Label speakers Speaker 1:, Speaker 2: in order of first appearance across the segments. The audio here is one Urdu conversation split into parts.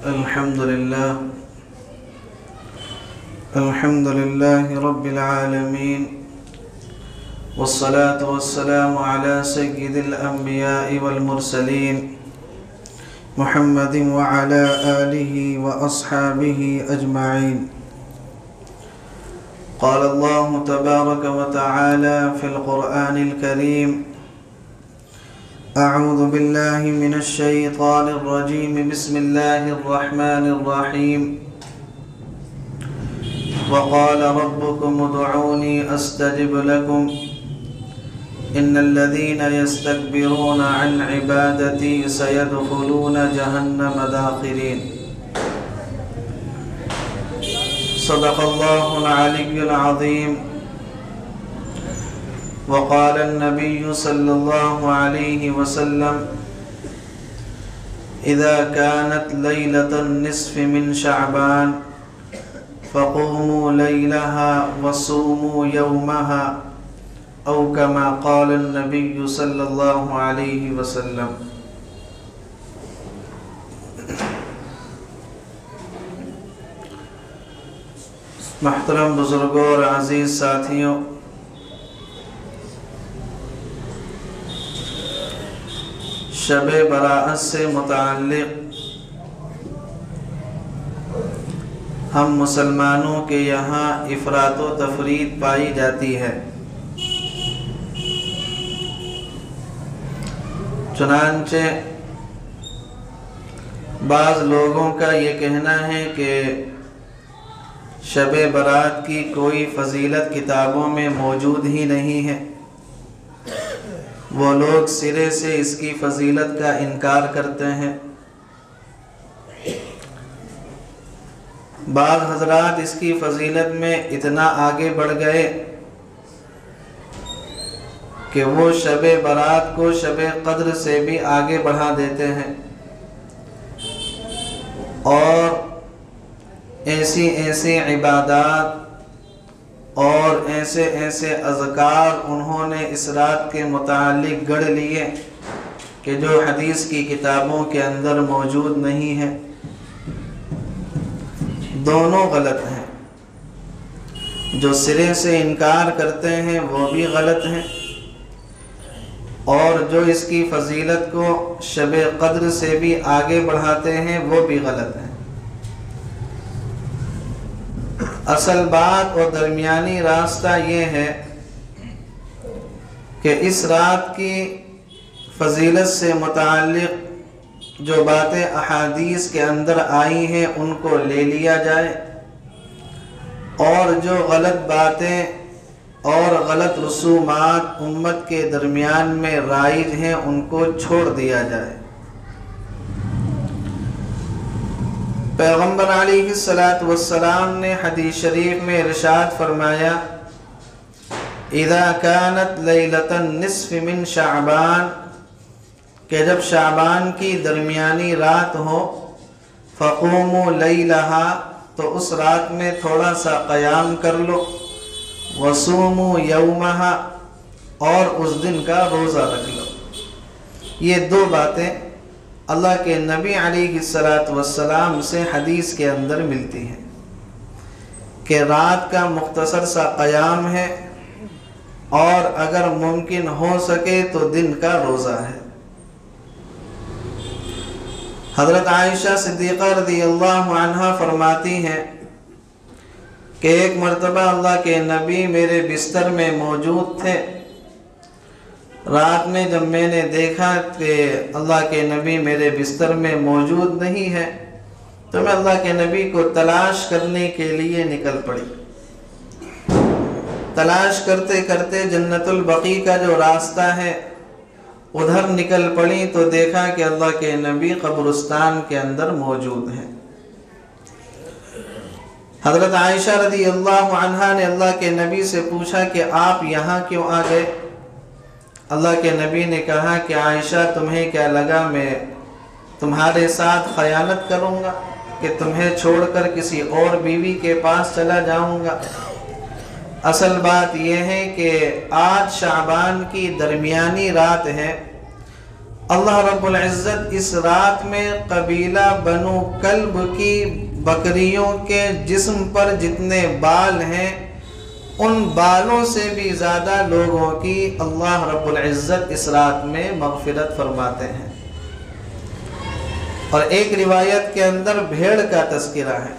Speaker 1: الحمد لله رب العالمين، والصلاة والسلام على سيد الأنبياء والمرسلين محمد وعلى آله وأصحابه أجمعين. قال الله تبارك وتعالى في القرآن الكريم: أعوذ بالله من الشيطان الرجيم، بسم الله الرحمن الرحيم. وقال ربكم ادعوني أستجب لكم إن الذين يستكبرون عن عبادتي سيدخلون جهنم داخرين. صدق الله العلي العظيم. وقال النبي صلى الله عليه وسلم: إذا كانت ليلة النصف من شعبان فقوموا ليلها وصوموا يومها، أو كما قال النبي صلى الله عليه وسلم. محترم بزرگوں اور عزیز ساتھیوں، شب برأت سے متعلق ہم مسلمانوں کے یہاں افراط و تفریط پائی جاتی ہے. چنانچہ بعض لوگوں کا یہ کہنا ہے کہ شب برات کی کوئی فضیلت کتابوں میں موجود ہی نہیں ہے. وہ لوگ سرے سے اس کی فضیلت کا انکار کرتے ہیں. بعض حضرات اس کی فضیلت میں اتنا آگے بڑھ گئے کہ وہ شب برات کو شب قدر سے بھی آگے بڑھا دیتے ہیں، اور ایسی عبادات اور ایسے اذکار انہوں نے اس رات کے متعلق گڑھ لیے کہ جو حدیث کی کتابوں کے اندر موجود نہیں ہے. دونوں غلط ہیں. جو سرے سے انکار کرتے ہیں وہ بھی غلط ہیں، اور جو اس کی فضیلت کو شب قدر سے بھی آگے بڑھاتے ہیں وہ بھی غلط ہیں. اصل بات اور درمیانی راستہ یہ ہے کہ اس رات کی فضیلت سے متعلق جو باتیں احادیث کے اندر آئی ہیں ان کو لے لیا جائے، اور جو غلط باتیں اور غلط رسومات امت کے درمیان میں رائج ہیں ان کو چھوڑ دیا جائے. پیغمبر علیہ السلام نے حدیث شریف میں ارشاد فرمایا: اذا كانت لیلۃ النصف من شعبان، کہ جب شعبان کی درمیانی رات ہو، فقوموا لیلہا، تو اس رات میں تھوڑا سا قیام کر لو، وصوموا یومہا، اور اس دن کا روزہ رکھ لو. یہ دو باتیں اللہ کے نبی علیہ السلام سے حدیث کے اندر ملتی ہیں کہ رات کا مختصر سا قیام ہے، اور اگر ممکن ہو سکے تو دن کا روزہ ہے. حضرت عائشہ صدیقہ رضی اللہ عنہا فرماتی ہیں کہ ایک مرتبہ اللہ کے نبی میرے بستر میں موجود تھے. رات میں جب میں نے دیکھا کہ اللہ کے نبی میرے بستر میں موجود نہیں ہے تو میں اللہ کے نبی کو تلاش کرنے کے لیے نکل پڑی. تلاش کرتے کرتے جنت البقیع کا جو راستہ ہے ادھر نکل پڑی تو دیکھا کہ اللہ کے نبی قبرستان کے اندر موجود ہیں. حضرت عائشہ رضی اللہ عنہا نے اللہ کے نبی سے پوچھا کہ آپ یہاں کیوں آ گئے؟ اللہ کے نبی نے کہا کہ عائشہ تمہیں کیا لگا میں تمہارے ساتھ خیانت کروں گا کہ تمہیں چھوڑ کر کسی اور بیوی کے پاس چلا جاؤں گا؟ اصل بات یہ ہے کہ آج شعبان کی درمیانی رات ہے، اللہ رب العزت اس رات میں قبیلہ بنو کلب کی بکریوں کے جسم پر جتنے بال ہیں ان بالوں سے بھی زیادہ لوگوں کی اللہ رب العزت اس رات میں مغفرت فرماتے ہیں۔ اور ایک روایت کے اندر بھیڑ کا تذکرہ ہے۔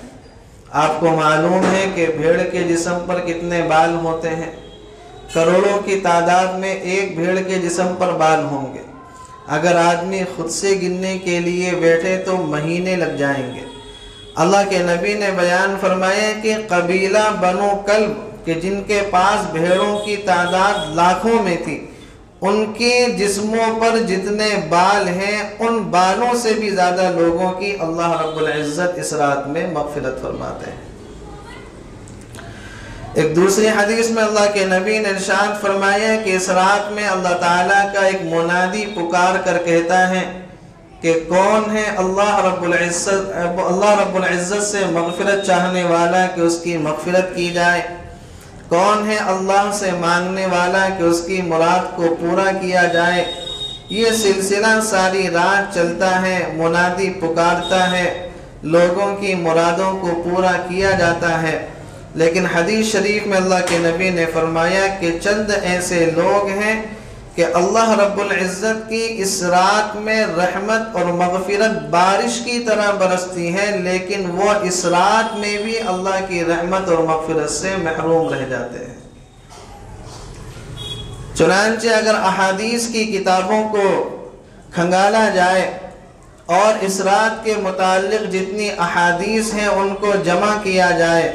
Speaker 1: آپ کو معلوم ہے کہ بھیڑ کے جسم پر کتنے بال ہوتے ہیں؟ کروڑوں کی تعداد میں ایک بھیڑ کے جسم پر بال ہوں گے۔ اگر آدمی خود سے گننے کے لیے بیٹھے تو مہینے لگ جائیں گے۔ اللہ کے نبی نے بیان فرمایا کہ قبیلہ بنو کلب کہ جن کے پاس بھیڑوں کی تعداد لاکھوں میں تھی، ان کے جسموں پر جتنے بال ہیں ان بالوں سے بھی زیادہ لوگوں کی اللہ رب العزت اس رات میں مغفرت فرماتے ہیں۔ ایک دوسری حدیث میں اللہ کے نبی نے ارشاد فرمایا کہ اس رات میں اللہ تعالیٰ کا ایک منادی پکار کر کہتا ہے کہ کون ہے اللہ رب العزت سے مغفرت چاہنے والا کہ اس کی مغفرت کی جائے، کون ہے اللہ سے مانگنے والا کہ اس کی مراد کو پورا کیا جائے۔ یہ سلسلہ ساری رات چلتا ہے، منادی پکارتا ہے، لوگوں کی مرادوں کو پورا کیا جاتا ہے۔ لیکن حدیث شریف میں اللہ کے نبی نے فرمایا کہ چند ایسے لوگ ہیں کہ اللہ رب العزت کی اس رات میں رحمت اور مغفرت بارش کی طرح برستی ہے، لیکن وہ اس رات میں بھی اللہ کی رحمت اور مغفرت سے محروم رہ جاتے ہیں۔ چنانچہ اگر احادیث کی کتابوں کو کھنگالا جائے اور اس رات کے متعلق جتنی احادیث ہیں ان کو جمع کیا جائے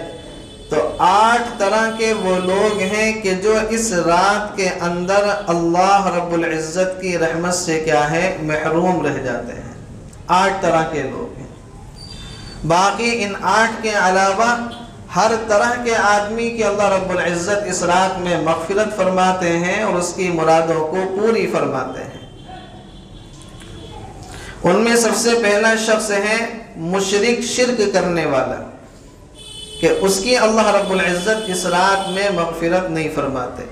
Speaker 1: تو 8 طرح کے وہ لوگ ہیں کہ جو اس رات کے اندر اللہ رب العزت کی رحمت سے کیا ہے محروم رہ جاتے ہیں۔ 8 طرح کے لوگ ہیں۔ باقی ان 8 کے علاوہ ہر طرح کے آدمی کی اللہ رب العزت اس رات میں مغفرت فرماتے ہیں اور اس کی مرادوں کو پوری فرماتے ہیں۔ ان میں سب سے پہلا شخص ہے مشرک، شرک کرنے والا، کہ اس کی اللہ رب العزت اس رات میں مغفرت نہیں فرماتے۔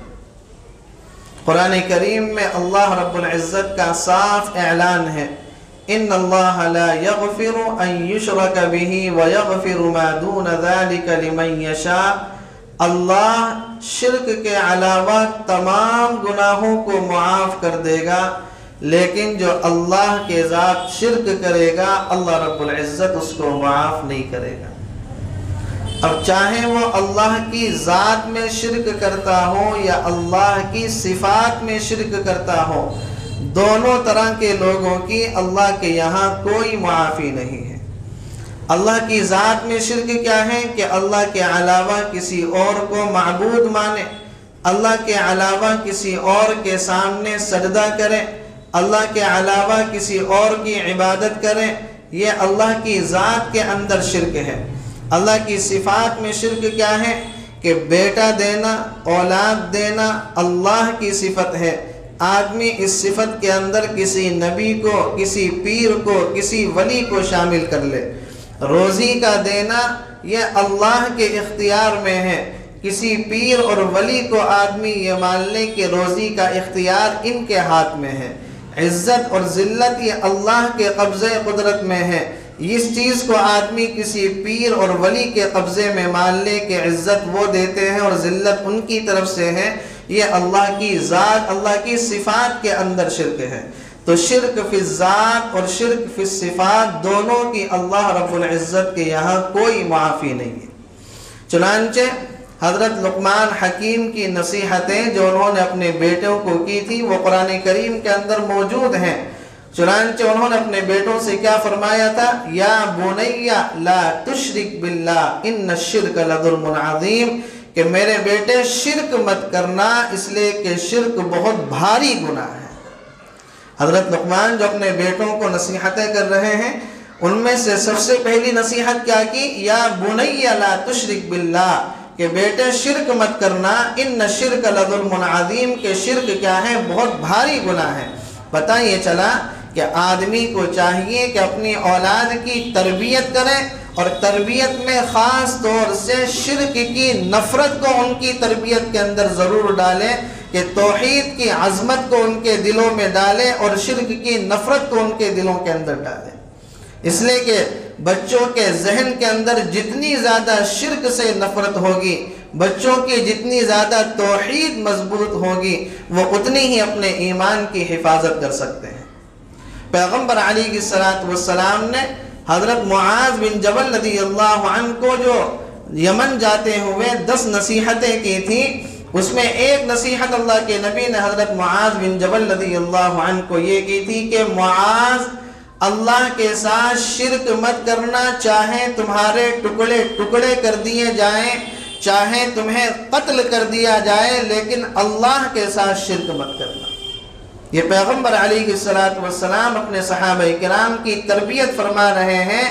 Speaker 1: قرآن کریم میں اللہ رب العزت کا صاف اعلان ہے، ان اللہ لا یغفر ان یشرک بہ ویغفر ما دون ذلک لمن یشاء۔ اللہ شرک کے علاوہ تمام گناہوں کو معاف کر دے گا، لیکن جو اللہ کے ذات شرک کرے گا اللہ رب العزت اس کو معاف نہیں کرے گا۔ اب چاہے وہ اللہ کی ذات میں شرک کرتا ہو یا اللہ کی صفات میں شرک کرتا ہو، دونوں طرح کے لوگوں کی اللہ کے یہاں کوئی معافی نہیں ہے۔ اللہ کی ذات میں شرک کیا ہے کہ اللہ کے علاوہ کسی اور کو معبود مانے، اللہ کے علاوہ کسی اور کے سامنے سجدہ کرے، اللہ کے علاوہ کسی اور کی عبادت کرے، یہ اللہ کی ذات کے اندر شرک ہے۔ اللہ کی صفات میں شرک کیا ہے کہ بیٹا دینا، اولاد دینا اللہ کی صفت ہے۔ آدمی اس صفت کے اندر کسی نبی کو، کسی پیر کو، کسی ولی کو شامل کر لے۔ روزی کا دینا یہ اللہ کے اختیار میں ہے۔ کسی پیر اور ولی کو آدمی یہ مان لے کہ روزی کا اختیار ان کے ہاتھ میں ہے۔ عزت اور ذلت یہ اللہ کے قبضے قدرت میں ہے۔ اس چیز کو آدمی کسی پیر اور ولی کے قبضے میں مان لے کہ عزت وہ دیتے ہیں اور ذلت ان کی طرف سے ہے، یہ اللہ کی ذات، اللہ کی صفات کے اندر شرک ہے۔ تو شرک فی الذات اور شرک فی الصفات دونوں کی اللہ رب العزت کے یہاں کوئی معافی نہیں ہے۔ چنانچہ حضرت لقمان حکیم کی نصیحتیں جو انہوں نے اپنے بیٹوں کو کی تھی وہ قرآن کریم کے اندر موجود ہیں۔ چنانچہ انہوں نے اپنے بیٹوں سے کیا فرمایا تھا؟ یا بنی لا تشرک باللہ ان الشرک لظلم عظیم، کہ میرے بیٹے شرک مت کرنا اس لیے کہ شرک بہت بھاری گناہ ہے۔ حضرت لقمان جو اپنے بیٹوں کو نصیحتیں کر رہے ہیں ان میں سے سب سے پہلی نصیحت کیا کی؟ یا بنی لا تشرک باللہ، کہ بیٹے شرک مت کرنا، ان الشرک لظلم عظیم، کہ شرک کیا ہے؟ بہت بھاری گناہ ہے۔ پتہ یہ چلا کہ آدمی کو چاہیے کہ اپنی اولاد کی تربیت کرے اور تربیت میں خاص طور سے شرک کی نفرت کو ان کی تربیت کے اندر ضرور ڈالے، کہ توحید کی عظمت کو ان کے دلوں میں ڈالیں اور شرک کی نفرت کو ان کے دلوں کے اندر ڈالیں۔ اس لیے کہ بچوں کے ذہن کے اندر جتنی زیادہ شرک سے نفرت ہوگی، بچوں کی جتنی زیادہ توحید مضبوط ہوگی، وہ اتنی ہی اپنے ایمان کی حفاظت کر سکتے ہیں۔ پیغمبر علیہ السلام نے حضرت معاذ بن جبل رضی اللہ عنہ کو جو یمن جاتے ہوئے 10 نصیحتیں کی تھیں، اس میں ایک نصیحت اللہ کے نبی نے حضرت معاذ بن جبل رضی اللہ عنہ کو یہ کی تھی کہ معاذ، اللہ کے ساتھ شرک مت کرنا، چاہے تمہارے ٹکڑے ٹکڑے کر دیے جائیں، چاہے تمہیں قتل کر دیا جائے، لیکن اللہ کے ساتھ شرک مت کرنا۔ یہ پیغمبر علیہ السلام اپنے صحابہ کرام کی تربیت فرما رہے ہیں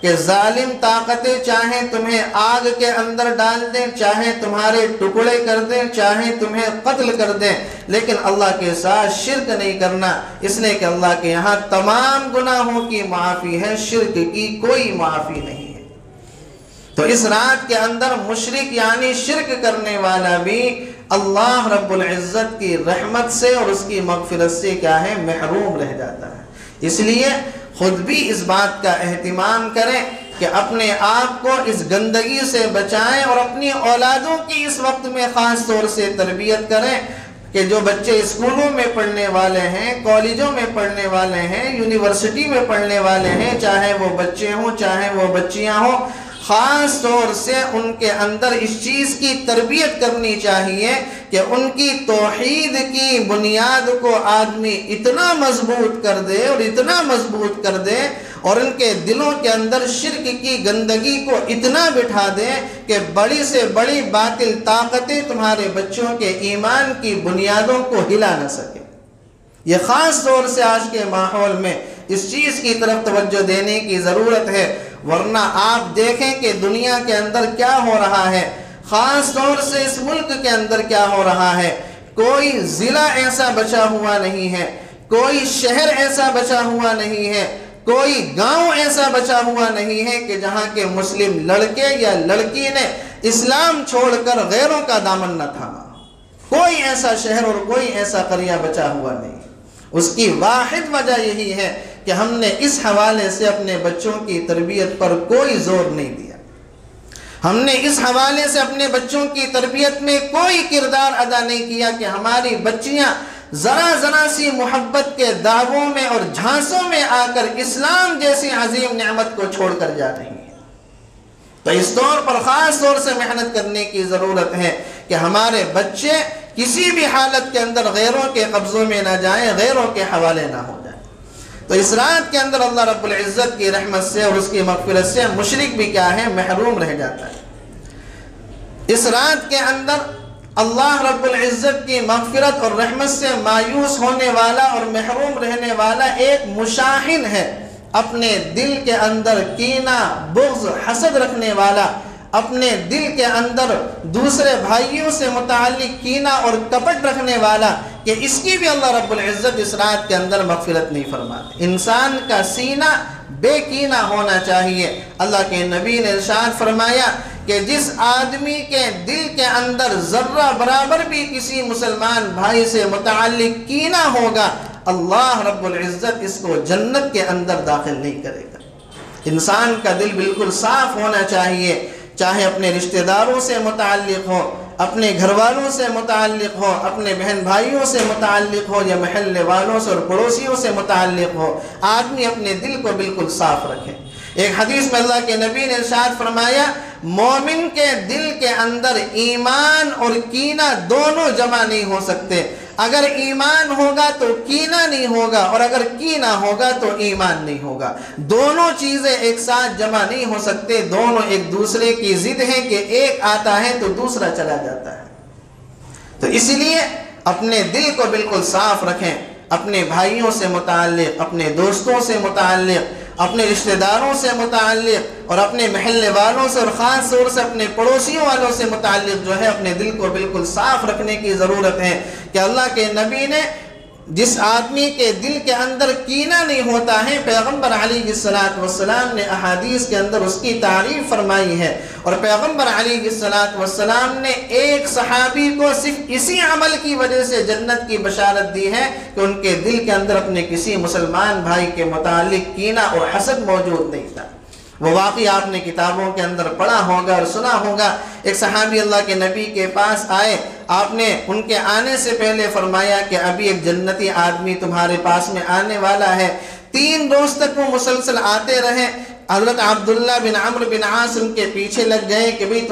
Speaker 1: کہ ظالم طاقتیں چاہیں تمہیں آگ کے اندر ڈال دیں، چاہے تمہارے ٹکڑے کر دیں، چاہے تمہیں قتل کر دیں، لیکن اللہ کے ساتھ شرک نہیں کرنا، اس لیے کہ اللہ کے یہاں تمام گناہوں کی معافی ہے، شرک کی کوئی معافی نہیں ہے۔ تو اس رات کے اندر مشرک یعنی شرک کرنے والا بھی اللہ رب العزت کی رحمت سے اور اس کی مغفرت سے کیا ہے، محروم رہ جاتا ہے۔ اس لیے خود بھی اس بات کا اہتمام کریں کہ اپنے آپ کو اس گندگی سے بچائیں اور اپنی اولادوں کی اس وقت میں خاص طور سے تربیت کریں کہ جو بچے اسکولوں میں پڑھنے والے ہیں، کالجوں میں پڑھنے والے ہیں، یونیورسٹی میں پڑھنے والے ہیں، چاہے وہ بچے ہوں چاہے وہ بچیاں ہوں، خاص طور سے ان کے اندر اس چیز کی تربیت کرنی چاہیے کہ ان کی توحید کی بنیاد کو آدمی اتنا مضبوط کر دے اور اتنا مضبوط کر دے اور ان کے دلوں کے اندر شرک کی گندگی کو اتنا بٹھا دے کہ بڑی سے بڑی باطل طاقتیں تمہارے بچوں کے ایمان کی بنیادوں کو ہلا نہ سکے۔ یہ خاص طور سے آج کے ماحول میں اس چیز کی طرف توجہ دینے کی ضرورت ہے، ورنہ آپ دیکھیں کہ دنیا کے اندر کیا ہو رہا ہے، خاص طور سے اس ملک کے اندر کیا ہو رہا ہے۔ کوئی ضلع ایسا بچا ہوا نہیں ہے، کوئی شہر ایسا بچا ہوا نہیں ہے، کوئی گاؤں ایسا بچا ہوا نہیں ہے کہ جہاں کے مسلم لڑکے یا لڑکی نے اسلام چھوڑ کر غیروں کا دامن نہ تھاما۔ کوئی ایسا شہر اور کوئی ایسا قریہ بچا ہوا نہیں۔ اس کی واحد وجہ یہی ہے کہ ہم نے اس حوالے سے اپنے بچوں کی تربیت پر کوئی زور نہیں دیا، ہم نے اس حوالے سے اپنے بچوں کی تربیت میں کوئی کردار ادا نہیں کیا کہ ہماری بچیاں ذرا سی محبت کے دعووں میں اور جھانسوں میں آ کر اسلام جیسی عظیم نعمت کو چھوڑ کر جا رہی ہیں۔ تو اس طور پر خاص طور سے محنت کرنے کی ضرورت ہے کہ ہمارے بچے کسی بھی حالت کے اندر غیروں کے قبضوں میں نہ جائیں، غیروں کے حوالے نہ ہو جائیں۔ تو اس رات کے اندر اللہ رب العزت کی رحمت سے اور اس کی مغفرت سے مشرک بھی کیا ہے، محروم رہ جاتا ہے۔ اس رات کے اندر اللہ رب العزت کی مغفرت اور رحمت سے مایوس ہونے والا اور محروم رہنے والا ایک مشاحن ہے، اپنے دل کے اندر کینہ، بغض، حسد رکھنے والا، اپنے دل کے اندر دوسرے بھائیوں سے متعلق کینہ اور کپٹ رکھنے والا، کہ اس کی بھی اللہ رب العزت اس رات کے اندر مغفرت نہیں فرماتے۔ انسان کا سینہ بے کینہ ہونا چاہیے۔ اللہ کے نبی نے ارشاد فرمایا کہ جس آدمی کے دل کے اندر ذرہ برابر بھی کسی مسلمان بھائی سے متعلق کینہ ہوگا، اللہ رب العزت اس کو جنت کے اندر داخل نہیں کرے گا۔ انسان کا دل بالکل صاف ہونا چاہیے، چاہے اپنے رشتہ داروں سے متعلق ہو، اپنے گھر والوں سے متعلق ہو، اپنے بہن بھائیوں سے متعلق ہو، یا محلے والوں سے اور پڑوسیوں سے متعلق ہو، آدمی اپنے دل کو بالکل صاف رکھے۔ ایک حدیث میں اللہ کے نبی نے ارشاد فرمایا، مومن کے دل کے اندر ایمان اور کینہ دونوں جمع نہیں ہو سکتے۔ اگر ایمان ہوگا تو کینہ نہیں ہوگا، اور اگر کینہ ہوگا تو ایمان نہیں ہوگا۔ دونوں چیزیں ایک ساتھ جمع نہیں ہو سکتے، دونوں ایک دوسرے کی ضد ہیں کہ ایک آتا ہے تو دوسرا چلا جاتا ہے۔ تو اس لیے اپنے دل کو بالکل صاف رکھیں، اپنے بھائیوں سے متعلق، اپنے دوستوں سے متعلق، اپنے رشتہ داروں سے متعلق اور اپنے محلے والوں سے اور خاص طور سے اپنے پڑوسیوں والوں سے متعلق جو ہے اپنے دل کو بالکل صاف رکھنے کی ضرورت ہے۔ کہ اللہ کے نبی نے جس آدمی کے دل کے اندر کینہ نہیں ہوتا ہے، پیغمبر علیہ السلام نے احادیث کے اندر اس کی تعریف فرمائی ہے، اور پیغمبر علیہ السلام نے ایک صحابی کو صرف اسی عمل کی وجہ سے جنت کی بشارت دی ہے کہ ان کے دل کے اندر اپنے کسی مسلمان بھائی کے متعلق کینہ اور حسد موجود نہیں تھا۔ وہ واقعی آپ نے کتابوں کے اندر پڑھا ہوگا اور سنا ہوگا۔ ایک صحابی اللہ کے نبی کے پاس آئے، آپ نے ان کے آنے سے پہلے فرمایا کہ ابھی ایک جنتی آدمی تمہارے پاس میں آنے والا ہے۔ 3 روز تک وہ مسلسل آتے رہے۔ حضرت عبداللہ بن عمرو بن عاص ان کے پیچھے لگ گئے کہ بھئی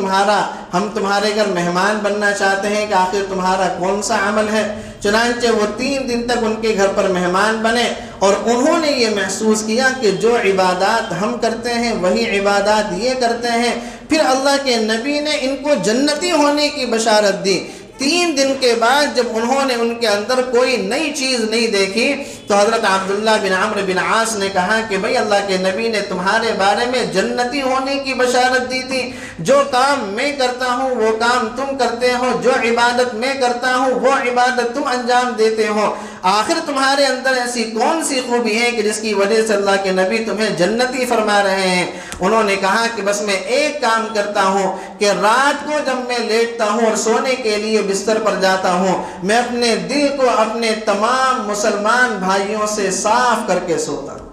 Speaker 1: ہم تمہارے گھر مہمان بننا چاہتے ہیں کہ آخر تمہارا کون سا عمل ہے۔ چنانچہ وہ 3 دن تک ان کے گھر پر مہمان بنے، اور انہوں نے یہ محسوس کیا کہ جو عبادات ہم کرتے ہیں وہی عبادات یہ کرتے ہیں۔ پھر اللہ کے نبی نے ان کو جنتی ہونے کی بشارت دی۔ 3 دن کے بعد جب انہوں نے ان کے اندر کوئی نئی چیز نہیں دیکھی تو حضرت عبداللہ بن عمرو بن عاص نے کہا کہ بھئی اللہ کے نبی نے تمہارے بارے میں جنتی ہونے کی بشارت دی تھی۔ جو کام میں کرتا ہوں وہ کام تم کرتے ہو، جو عبادت میں کرتا ہوں وہ عبادت تم انجام دیتے ہو، آخر تمہارے اندر ایسی کون سی خوبی ہے کہ جس کی وجہ سے اللہ کے نبی تمہیں جنتی فرما رہے ہیں؟ انہوں نے کہا کہ بس میں ایک کام کرتا ہوں کہ رات کو جب میں لیٹتا ہوں اور سونے کے لیے بستر پر جاتا ہوں، میں اپنے دل کو اپنے تمام مسلمان بھائیوں سے صاف کر کے سوتا ہوں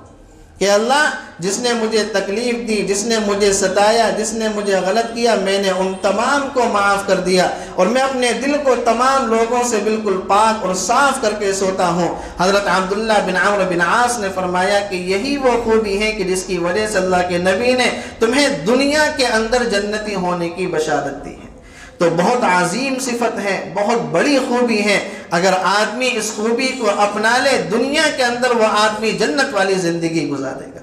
Speaker 1: کہ اللہ جس نے مجھے تکلیف دی، جس نے مجھے ستایا، جس نے مجھے غلط کیا، میں نے ان تمام کو معاف کر دیا، اور میں اپنے دل کو تمام لوگوں سے بالکل پاک اور صاف کر کے سوتا ہوں۔ حضرت عبداللہ بن عمرو بن عاص نے فرمایا کہ یہی وہ خوبی ہے کہ جس کی وجہ سے اللہ کے نبی نے تمہیں دنیا کے اندر جنتی ہونے کی بشارت دی ہے۔ تو بہت عظیم صفت ہے، بہت بڑی خوبی ہے۔ اگر آدمی اس خوبی کو اپنا لے، دنیا کے اندر وہ آدمی جنت والی زندگی گزارے گا۔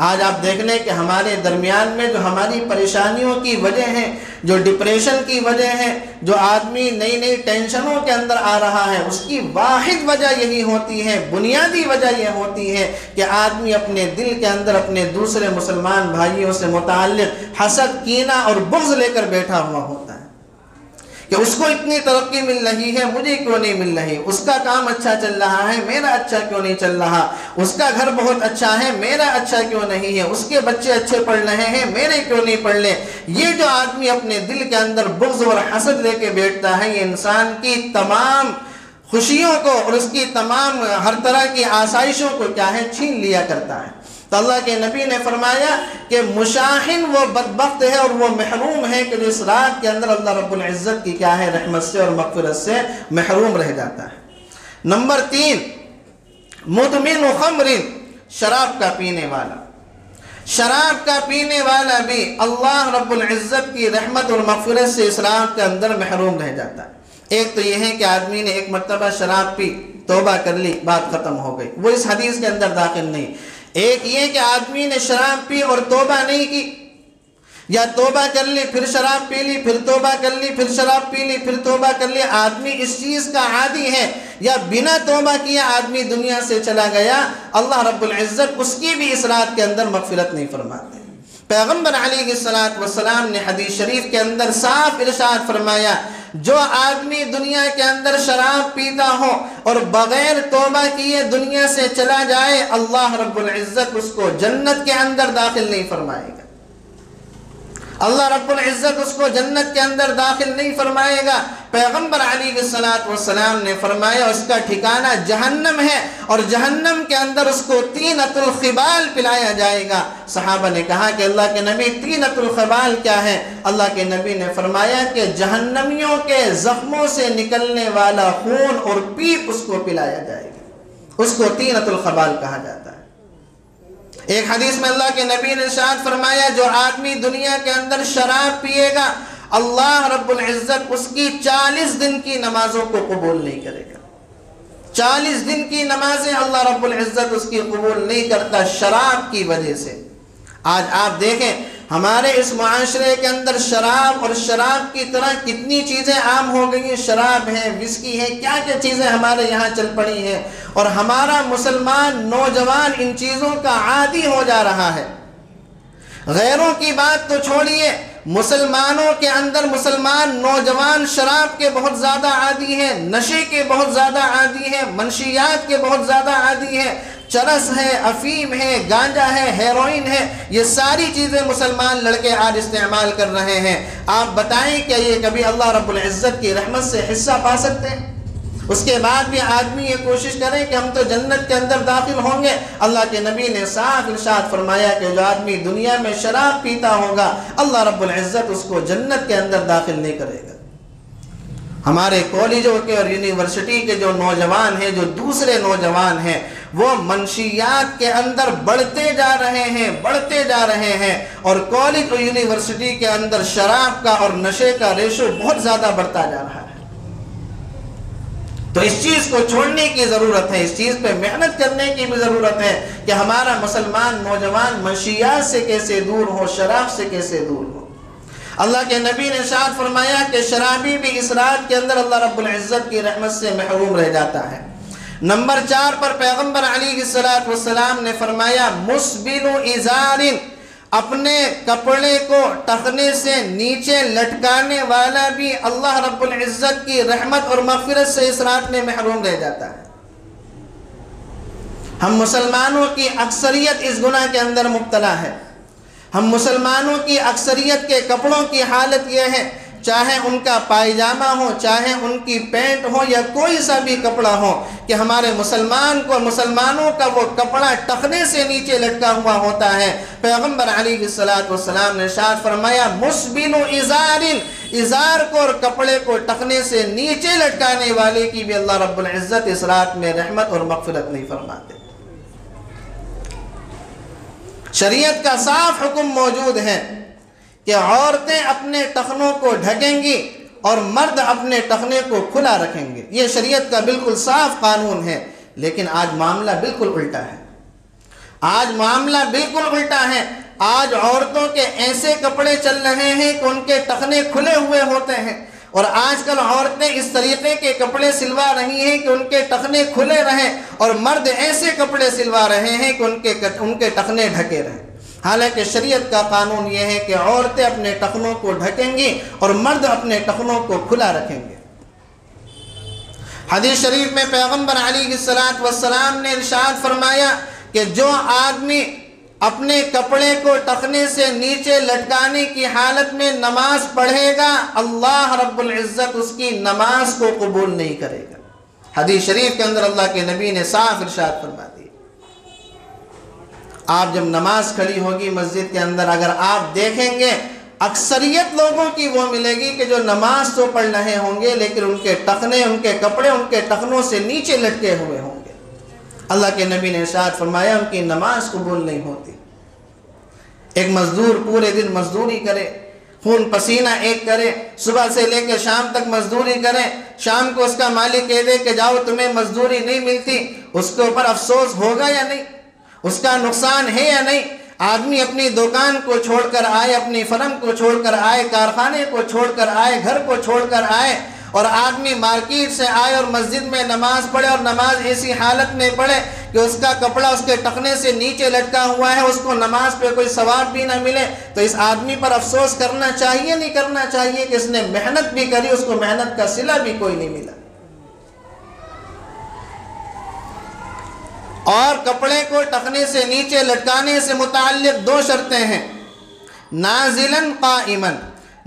Speaker 1: آج آپ دیکھ لیں کہ ہمارے درمیان میں جو ہماری پریشانیوں کی وجہ ہیں، جو ڈپریشن کی وجہ ہے، جو آدمی نئی نئی ٹینشنوں کے اندر آ رہا ہے، اس کی واحد وجہ یہی ہوتی ہے، بنیادی وجہ یہ ہوتی ہے کہ آدمی اپنے دل کے اندر اپنے دوسرے مسلمان بھائیوں سے متعلق حسد، کینہ اور بغض لے کر بیٹھا ہوا ہوتا ہے کہ اس کو اتنی ترقی مل رہی ہے، مجھے کیوں نہیں مل رہی، اس کا کام اچھا چل رہا ہے، میرا اچھا کیوں نہیں چل رہا، اس کا گھر بہت اچھا ہے، میرا اچھا کیوں نہیں ہے، اس کے بچے اچھے پڑھ رہے ہیں، میرے کیوں نہیں پڑھ لے۔ یہ جو آدمی اپنے دل کے اندر بغض اور حسد لے کے بیٹھتا ہے، یہ انسان کی تمام خوشیوں کو اور اس کی تمام ہر طرح کی آسائشوں کو کیا ہے، چھین لیا کرتا ہے۔ تو اللہ کے نبی نے فرمایا کہ مشاحن وہ بدبخت ہے اور وہ محروم ہے کہ جس رات کے اندر اللہ رب العزت کی کیا ہے، رحمت سے اور مغفرت سے محروم رہ جاتا ہے۔ نمبر 3، مدمن خمر، شراب کا پینے والا۔ شراب کا پینے والا بھی اللہ رب العزت کی رحمت اور مغفرت سے اس رات کے اندر محروم رہ جاتا ہے۔ ایک تو یہ ہے کہ آدمی نے ایک مرتبہ شراب پی، توبہ کر لی، بات ختم ہو گئی، وہ اس حدیث کے اندر داخل نہیں۔ ایک یہ کہ آدمی نے شراب پی اور توبہ نہیں کی، یا توبہ کر لی پھر شراب پی لی، پھر توبہ کر لی، پھر شراب پی لی، پھر توبہ کر لی، آدمی اس چیز کا عادی ہے، یا بنا توبہ کیے آدمی دنیا سے چلا گیا، اللہ رب العزت اس کی بھی اس رات کے اندر مغفرت نہیں فرماتے۔ پیغمبر علیہ السلام نے حدیث شریف کے اندر صاف ارشاد فرمایا، جو آدمی دنیا کے اندر شراب پیتا ہو اور بغیر توبہ کیے دنیا سے چلا جائے، اللہ رب العزت اس کو جنت کے اندر داخل نہیں فرمائے گا۔ اللہ رب العزت اس کو جنت کے اندر داخل نہیں فرمائے گا۔ پیغمبر علیہ السلام نے فرمایا اس کا ٹھکانہ جہنم ہے، اور جہنم کے اندر اس کو طینۃ الخبال پلایا جائے گا۔ صحابہ نے کہا کہ اللہ کے نبی طینۃ الخبال کیا ہے؟ اللہ کے نبی نے فرمایا کہ جہنمیوں کے زخموں سے نکلنے والا خون اور پیپ اس کو پلایا جائے گا، اس کو طینۃ الخبال کہا جاتا ہے۔ ایک حدیث میں اللہ کے نبی نے ارشاد فرمایا، جو آدمی دنیا کے اندر شراب پیے گا، اللہ رب العزت اس کی 40 دن کی نمازوں کو قبول نہیں کرے گا۔ 40 دن کی نمازیں اللہ رب العزت اس کی قبول نہیں کرتا شراب کی وجہ سے۔ آج آپ دیکھیں ہمارے اس معاشرے کے اندر شراب اور شراب کی طرح کتنی چیزیں عام ہو گئی ہیں، شراب ہے، وسکی ہے، کیا کیا چیزیں ہمارے یہاں چل پڑی ہیں، اور ہمارا مسلمان نوجوان ان چیزوں کا عادی ہو جا رہا ہے۔ غیروں کی بات تو چھوڑیے، مسلمانوں کے اندر مسلمان نوجوان شراب کے بہت زیادہ عادی ہیں، نشے کے بہت زیادہ عادی ہیں، منشیات کے بہت زیادہ عادی ہیں، چرس ہے، افیم ہے، گانجا ہے، ہیروئن ہے، یہ ساری چیزیں مسلمان لڑکے آج استعمال کر رہے ہیں۔ آپ بتائیں کہ یہ کبھی اللہ رب العزت کی رحمت سے حصہ پا سکتے ہیں؟ اس کے بعد بھی آدمی یہ کوشش کرے کہ ہم تو جنت کے اندر داخل ہوں گے۔ اللہ کے نبی نے صاف ارشاد فرمایا کہ جو آدمی دنیا میں شراب پیتا ہوگا اللہ رب العزت اس کو جنت کے اندر داخل نہیں کرے گا۔ ہمارے کالجوں کے اور یونیورسٹی کے جو نوجوان ہیں، جو دوسرے نوجوان ہیں، وہ منشیات کے اندر بڑھتے جا رہے ہیں اور کالج اور یونیورسٹی کے اندر شراب کا اور نشے کا ریشو بہت زیادہ بڑھتا جا رہا ہے۔ تو اس چیز کو چھوڑنے کی ضرورت ہے، اس چیز پہ محنت کرنے کی بھی ضرورت ہے کہ ہمارا مسلمان نوجوان منشیات سے کیسے دور ہو، شراب سے کیسے دور ہو۔ اللہ کے نبی نے ارشاد فرمایا کہ شرابی بھی اس رات کے اندر اللہ رب العزت کی رحمت سے محروم رہ جاتا ہے۔ نمبر 4 پر پیغمبر علیہ السلام نے فرمایا مسبل ازار، اپنے کپڑے کو ٹخنے سے نیچے لٹکانے والا بھی اللہ رب العزت کی رحمت اور مغفرت سے اس رات میں محروم رہ جاتا ہے۔ ہم مسلمانوں کی اکثریت اس گناہ کے اندر مبتلا ہے۔ ہم مسلمانوں کی اکثریت کے کپڑوں کی حالت یہ ہے، چاہے ان کا پائجامہ ہو، چاہے ان کی پینٹ ہو یا کوئی سا بھی کپڑا ہو، کہ ہمارے مسلمانوں کا وہ کپڑا ٹخنے سے نیچے لٹکا ہوا ہوتا ہے۔ پیغمبر علیہ السلام نے ارشاد فرمایا مسبل ازار، ازار کو اور کپڑے کو ٹخنے سے نیچے لٹکانے والے کی بھی اللہ رب العزت اس رات میں رحمت اور مغفرت نہیں فرماتے۔ شریعت کا صاف حکم موجود ہے کہ عورتیں اپنے ٹخنوں کو ڈھکیں گی اور مرد اپنے ٹخنے کو کھلا رکھیں گے، یہ شریعت کا بالکل صاف قانون ہے۔ لیکن آج معاملہ بالکل الٹا ہے، آج عورتوں کے ایسے کپڑے چل رہے ہیں کہ ان کے ٹخنے کھلے ہوئے ہوتے ہیں، اور آج کل عورتیں اس طریقے کے کپڑے سلوا رہی ہیں کہ ان کے ٹخنے کھلے رہیں، اور مرد ایسے کپڑے سلوا رہے ہیں کہ ان کے ٹخنے ڈھکے رہیں۔ حالانکہ شریعت کا قانون یہ ہے کہ عورتیں اپنے ٹخنوں کو ڈھکیں گی اور مرد اپنے ٹخنوں کو کھلا رکھیں گے۔ حدیث شریف میں پیغمبر علیہ السلام نے ارشاد فرمایا کہ جو آدمی اپنے کپڑے کو ٹخنے سے نیچے لٹکانے کی حالت میں نماز پڑھے گا اللہ رب العزت اس کی نماز کو قبول نہیں کرے گا۔ حدیث شریف کے اندر اللہ کے نبی نے صاف ارشاد فرما دیا۔ آپ جب نماز کھڑی ہوگی مسجد کے اندر، اگر آپ دیکھیں گے اکثریت لوگوں کی وہ ملے گی کہ جو نماز تو پڑھ رہے ہوں گے لیکن ان کے ٹخنے، ان کے کپڑے ان کے ٹخنوں سے نیچے لٹکے ہوئے ہوں گے۔ اللہ کے نبی نے ارشاد فرمایا ان کی نماز قبول نہیں ہوتی۔ ایک مزدور پورے دن مزدوری کرے، خون پسینہ ایک کرے، صبح سے لے کے شام تک مزدوری کرے، شام کو اس کا مالک کہہ دے کہ جاؤ تمہیں مزدوری نہیں ملتی، اس کے اوپر افسوس ہوگا یا نہیں؟ اس کا نقصان ہے یا نہیں؟ آدمی اپنی دکان کو چھوڑ کر آئے، اپنی فرم کو چھوڑ کر آئے، کارخانے کو چھوڑ کر آئے، گھر کو چھوڑ کر آئے، اور آدمی مارکیٹ سے آئے اور مسجد میں نماز پڑھے، اور نماز ایسی حالت میں پڑھے کہ اس کا کپڑا اس کے ٹخنے سے نیچے لٹکا ہوا ہے، اس کو نماز پہ کوئی ثواب بھی نہ ملے، تو اس آدمی پر افسوس کرنا چاہیے نہیں کرنا چاہیے کہ اس نے محنت بھی کری، اس کو محنت کا صلہ بھی کوئی نہیں ملا۔ اور کپڑے کو ٹخنے سے نیچے لٹکانے سے متعلق 2 شرطیں ہیں۔ نازلاً قائماً،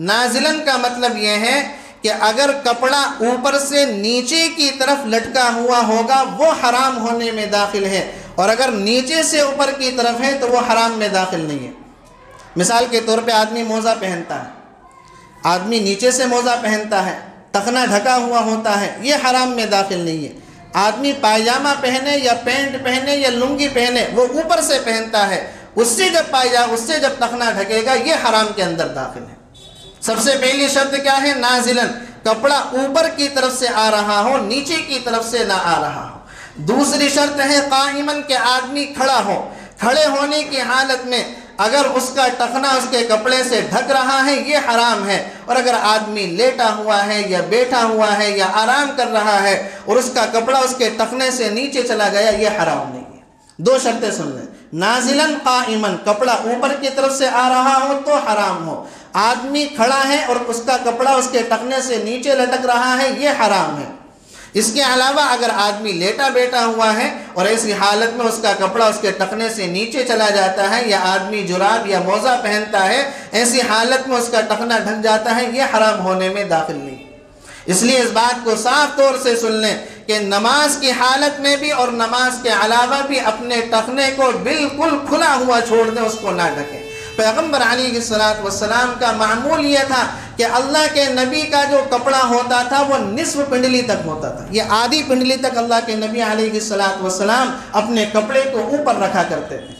Speaker 1: نازلاً کا مطلب یہ ہے کہ اگر کپڑا اوپر سے نیچے کی طرف لٹکا ہوا ہوگا وہ حرام ہونے میں داخل ہے، اور اگر نیچے سے اوپر کی طرف ہے تو وہ حرام میں داخل نہیں ہے۔ مثال کے طور پہ آدمی موزہ پہنتا ہے، آدمی نیچے سے موزہ پہنتا ہے، ٹخنا ڈھکا ہوا ہوتا ہے، یہ حرام میں داخل نہیں ہے۔ آدمی پائجامہ پہنے یا پینٹ پہنے یا لنگی پہنے، وہ اوپر سے پہنتا ہے، اس سے جب ٹخنا ڈھکے گا یہ حرام کے اندر داخل ہے۔ سب سے پہلی شرط کیا ہے؟ نازلاً، کپڑا اوپر کی طرف سے آ رہا ہو، نیچے کی طرف سے نہ آ رہا ہو۔ دوسری شرط ہے قائماً، کہ آدمی کھڑا ہو، کھڑے ہونے کی حالت میں اگر اس کا ٹخنا اس کے کپڑے سے ڈھک رہا ہے یہ حرام ہے، اور اگر آدمی لیٹا ہوا ہے یا بیٹھا ہوا ہے یا آرام کر رہا ہے اور اس کا کپڑا اس کے ٹخنے سے نیچے چلا گیا یہ حرام نہیں ہے۔ 2 شرطیں سن لیں، نازلاً قائماً، کپڑا اوپر کی طرف سے آ رہا ہو تو حرام ہو، آدمی کھڑا ہے اور اس کا کپڑا اس کے ٹخنے سے نیچے لٹک رہا ہے، یہ حرام ہے۔ اس کے علاوہ اگر آدمی لیٹا بیٹھا ہوا ہے اور ایسی حالت میں اس کا کپڑا اس کے ٹخنے سے نیچے چلا جاتا ہے، یا آدمی جراب یا موزہ پہنتا ہے، ایسی حالت میں اس کا ٹخنا ڈھک جاتا ہے، یہ حرام ہونے میں داخل نہیں۔ اس لیے اس بات کو صاف طور سے سن لیں کہ نماز کی حالت میں بھی اور نماز کے علاوہ بھی اپنے ٹخنے کو بالکل کھلا ہوا چھوڑ دیں، اس کو نہ ڈھکیں۔ پیغمبر علیہ السلام کا معمول یہ تھا کہ اللہ کے نبی کا جو کپڑا ہوتا تھا وہ نصف پنڈلی تک ہوتا تھا، یہ آدھی پنڈلی تک اللہ کے نبی علیہ السلام اپنے کپڑے کو اوپر رکھا کرتے تھے۔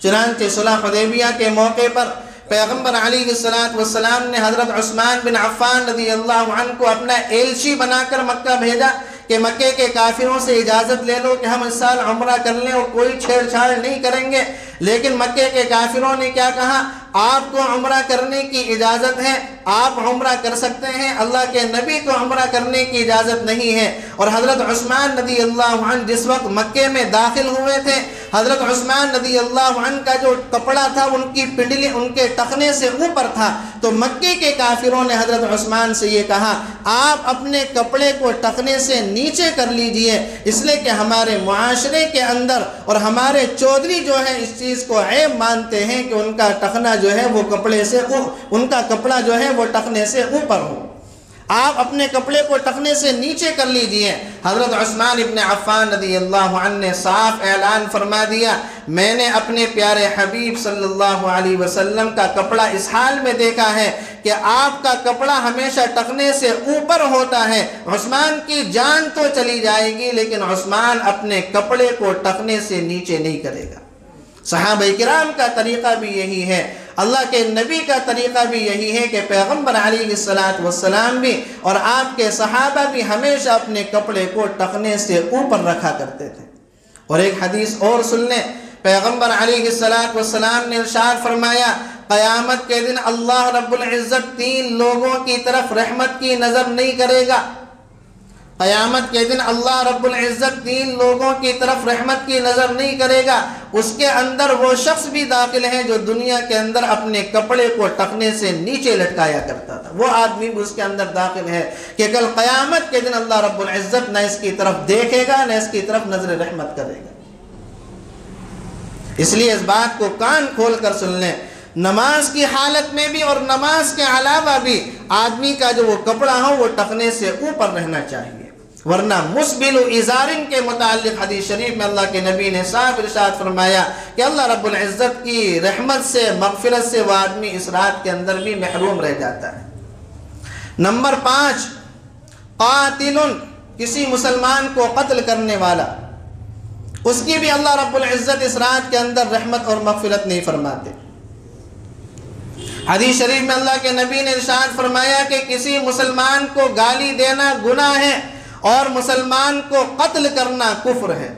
Speaker 1: چنانچہ صلح حدیبیہ کے موقع پر پیغمبر علیہ السلام نے حضرت عثمان بن عفان رضی اللہ عنہ کو اپنا ایلچی بنا کر مکہ بھیجا کہ مکے کے کافروں سے اجازت لے لو کہ ہم اس سال عمرہ کر لیں اور کوئی چھیڑ چھاڑ نہیں کریں گے۔ لیکن مکے کے کافروں نے کیا کہا؟ آپ کو عمرہ کرنے کی اجازت ہے، آپ عمرہ کر سکتے ہیں، اللہ کے نبی کو عمرہ کرنے کی اجازت نہیں ہے۔ اور حضرت عثمان رضی اللہ عنہ جس وقت مکے میں داخل ہوئے تھے، حضرت عثمان رضی اللہ عنہ کا جو کپڑا تھا ان کی پنڈلی ان کے ٹخنے سے اوپر تھا، تو مکے کے کافروں نے حضرت عثمان سے یہ کہا آپ اپنے کپڑے کو ٹخنے سے نیچے کر لیجئے، اس لیے کہ ہمارے معاشرے کے اندر اور ہمارے چودھری جو ہے اس چیز کو عیب مانتے ہیں کہ ان کا ٹخنا جو ہے وہ کپڑے سے ان کا کپڑا جو ہے وہ ٹخنے سے اوپر ہو، آپ اپنے کپڑے کو ٹخنے سے نیچے کر لیجئے۔ حضرت عثمان ابن عفان رضی اللہ عنہ نے صاف اعلان فرما دیا، میں نے اپنے پیارے حبیب صلی اللہ علیہ وسلم کا کپڑا اس حال میں دیکھا ہے کہ آپ کا کپڑا ہمیشہ ٹخنے سے اوپر ہوتا ہے۔ عثمان کی جان تو چلی جائے گی لیکن عثمان اپنے کپڑے کو ٹخنے سے نیچے نہیں کرے گا۔ صحابہ کرام کا طریقہ بھی یہی ہے، اللہ کے نبی کا طریقہ بھی یہی ہے کہ پیغمبر علیہ السلام بھی اور آپ کے صحابہ بھی ہمیشہ اپنے کپڑے کو ٹخنے سے اوپر رکھا کرتے تھے۔ اور ایک حدیث اور سن لیں، پیغمبر علیہ السلام نے ارشاد فرمایا قیامت کے دن اللہ رب العزت 3 لوگوں کی طرف رحمت کی نظر نہیں کرے گا۔ قیامت کے دن اللہ رب العزت 3 لوگوں کی طرف رحمت کی نظر نہیں کرے گا، اس کے اندر وہ شخص بھی داخل ہے جو دنیا کے اندر اپنے کپڑے کو ٹخنے سے نیچے لٹکایا کرتا تھا، وہ آدمی بھی اس کے اندر داخل ہے کہ کل قیامت کے دن اللہ رب العزت نہ اس کی طرف دیکھے گا نہ اس کی طرف نظر رحمت کرے گا۔ اس لیے اس بات کو کان کھول کر سن لیں، نماز کی حالت میں بھی اور نماز کے علاوہ بھی آدمی کا جو وہ کپڑا ہو وہ ٹخنے سے اوپر رہنا چاہیے، ورنہ مسبل ازارن کے متعلق حدیث شریف میں اللہ کے نبی نے صاف ارشاد فرمایا کہ اللہ رب العزت کی رحمت سے مغفرت سے وہ آدمی اس رات کے اندر بھی محروم رہ جاتا ہے۔ نمبر 5، قاتل، کسی مسلمان کو قتل کرنے والا، اس کی بھی اللہ رب العزت اس رات کے اندر رحمت اور مغفرت نہیں فرماتے۔ حدیث شریف میں اللہ کے نبی نے ارشاد فرمایا کہ کسی مسلمان کو گالی دینا گناہ ہے اور مسلمان کو قتل کرنا کفر ہے،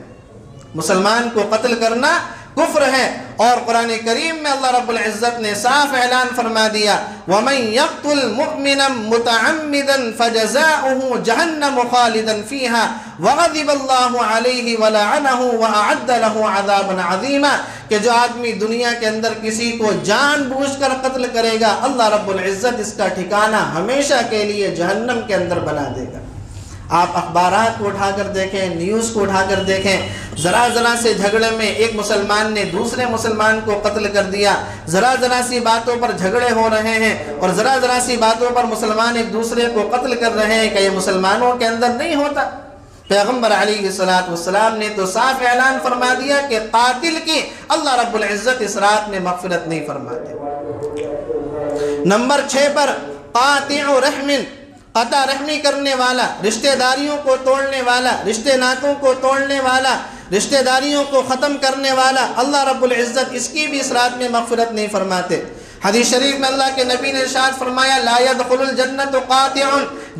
Speaker 1: مسلمان کو قتل کرنا کفر ہے۔ اور قرآن کریم میں اللہ رب العزت نے صاف اعلان فرما دیا وَمَن يَقْتُلْ مُؤْمِنًا مُتَعَمِّدًا فَجَزَاؤُهُ جَهَنَّمُ خَالِدًا فِيهَا وَغَضِبَ اللَّهُ عَلَيْهِ وَلَعَنَهُ وَأَعَدَّ لَهُ عَذَابًا عَظِيمًا، کہ جو آدمی دنیا کے اندر کسی کو جان بوجھ کر قتل کرے گا اللہ رب العزت اس کا ٹھکانہ ہمیشہ کے لیے جہنم کے اندر بنا دے گا۔ آپ اخبارات کو اٹھا کر دیکھیں، نیوز کو اٹھا کر دیکھیں، ذرا ذرا سے جھگڑے میں ایک مسلمان نے دوسرے مسلمان کو قتل کر دیا، ذرا ذرا سی باتوں پر جھگڑے ہو رہے ہیں اور ذرا ذرا سی باتوں پر مسلمان ایک دوسرے کو قتل کر رہے ہیں۔ کہ یہ مسلمانوں کے اندر نہیں ہوتا؟ پیغمبر علیہ السلام نے تو صاف اعلان فرما دیا کہ قاتل کی اللہ رب العزت اس رات میں مغفرت نہیں فرماتے۔ نمبر 6 پر قاطع رحم، قطع رحمی کرنے والا، رشتہ داریوں کو توڑنے والا، رشتہ ناتوں کو توڑنے والا، رشتہ داریوں کو ختم کرنے والا، اللہ رب العزت اس کی بھی اس رات میں مغفرت نہیں فرماتے۔ حدیث شریف میں اللہ کے نبی نے ارشاد فرمایا لا يدخل الجنت قاطع،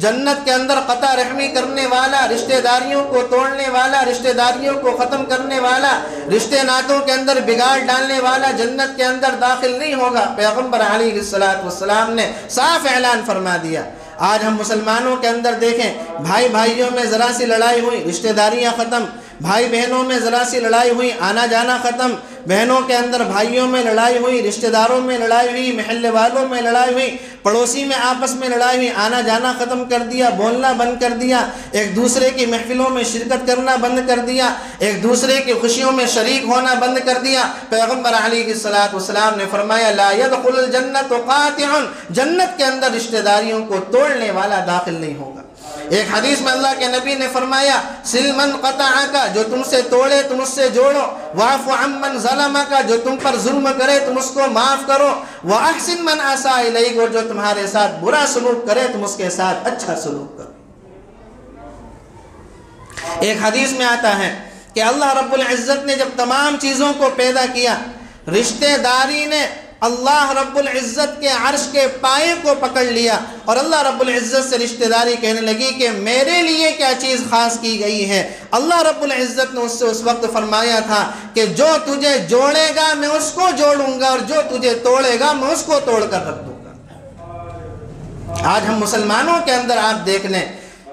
Speaker 1: جنت کے اندر قطع رحمی کرنے والا، رشتہ داریوں کو توڑنے والا، رشتہ داریوں کو ختم کرنے والا، رشتہ ناتوں کے اندر بگاڑ ڈالنے والا جنت کے اندر داخل نہیں ہوگا۔ پیغمبر علیہ السلام نے صاف اعلان فرما دیا۔ آج ہم مسلمانوں کے اندر دیکھیں، بھائی بھائیوں میں ذرا سی لڑائی ہوئی، رشتہ داریاں ختم، بھائی بہنوں میں ذرا سی لڑائی ہوئی، آنا جانا ختم، بہنوں کے اندر بھائیوں میں لڑائی ہوئی، رشتہ داروں میں لڑائی ہوئی، محلے والوں میں لڑائی ہوئی، پڑوسی میں آپس میں لڑائی ہوئی، آنا جانا ختم کر دیا، بولنا بند کر دیا، ایک دوسرے کی محفلوں میں شرکت کرنا بند کر دیا، ایک دوسرے کی خوشیوں میں شریک ہونا بند کر دیا۔ پیغمبر علیہ الصلوۃ والسلام نے فرمایا لا يدخل الجنت قاطع، جنت کے اندر رشتہ داریوں کو توڑنے والا داخل نہیں ہوگا۔ ایک حدیث میں اللہ کے نبی نے فرمایا سل من قطعک، جو تم سے توڑے تم اس سے جوڑو، واعف عمن ظلمک، جو تم پر ظلم کرے تم اس کو معاف کرو، واحسن من اساء الیک، اور جو تمہارے ساتھ برا سلوک کرے تم اس کے ساتھ اچھا سلوک کرو۔ ایک حدیث میں آتا ہے کہ اللہ رب العزت نے جب تمام چیزوں کو پیدا کیا، رشتہ داری نے اللہ رب العزت کے عرش کے پائے کو پکڑ لیا، اور اللہ رب العزت سے رشتہ داری کہنے لگی کہ میرے لیے کیا چیز خاص کی گئی ہے۔ اللہ رب العزت نے اس سے اس وقت فرمایا تھا کہ جو تجھے جوڑے گا میں اس کو جوڑوں گا، اور جو تجھے توڑے گا میں اس کو توڑ کر رکھ دوں گا۔ آج ہم مسلمانوں کے اندر آپ دیکھ لیں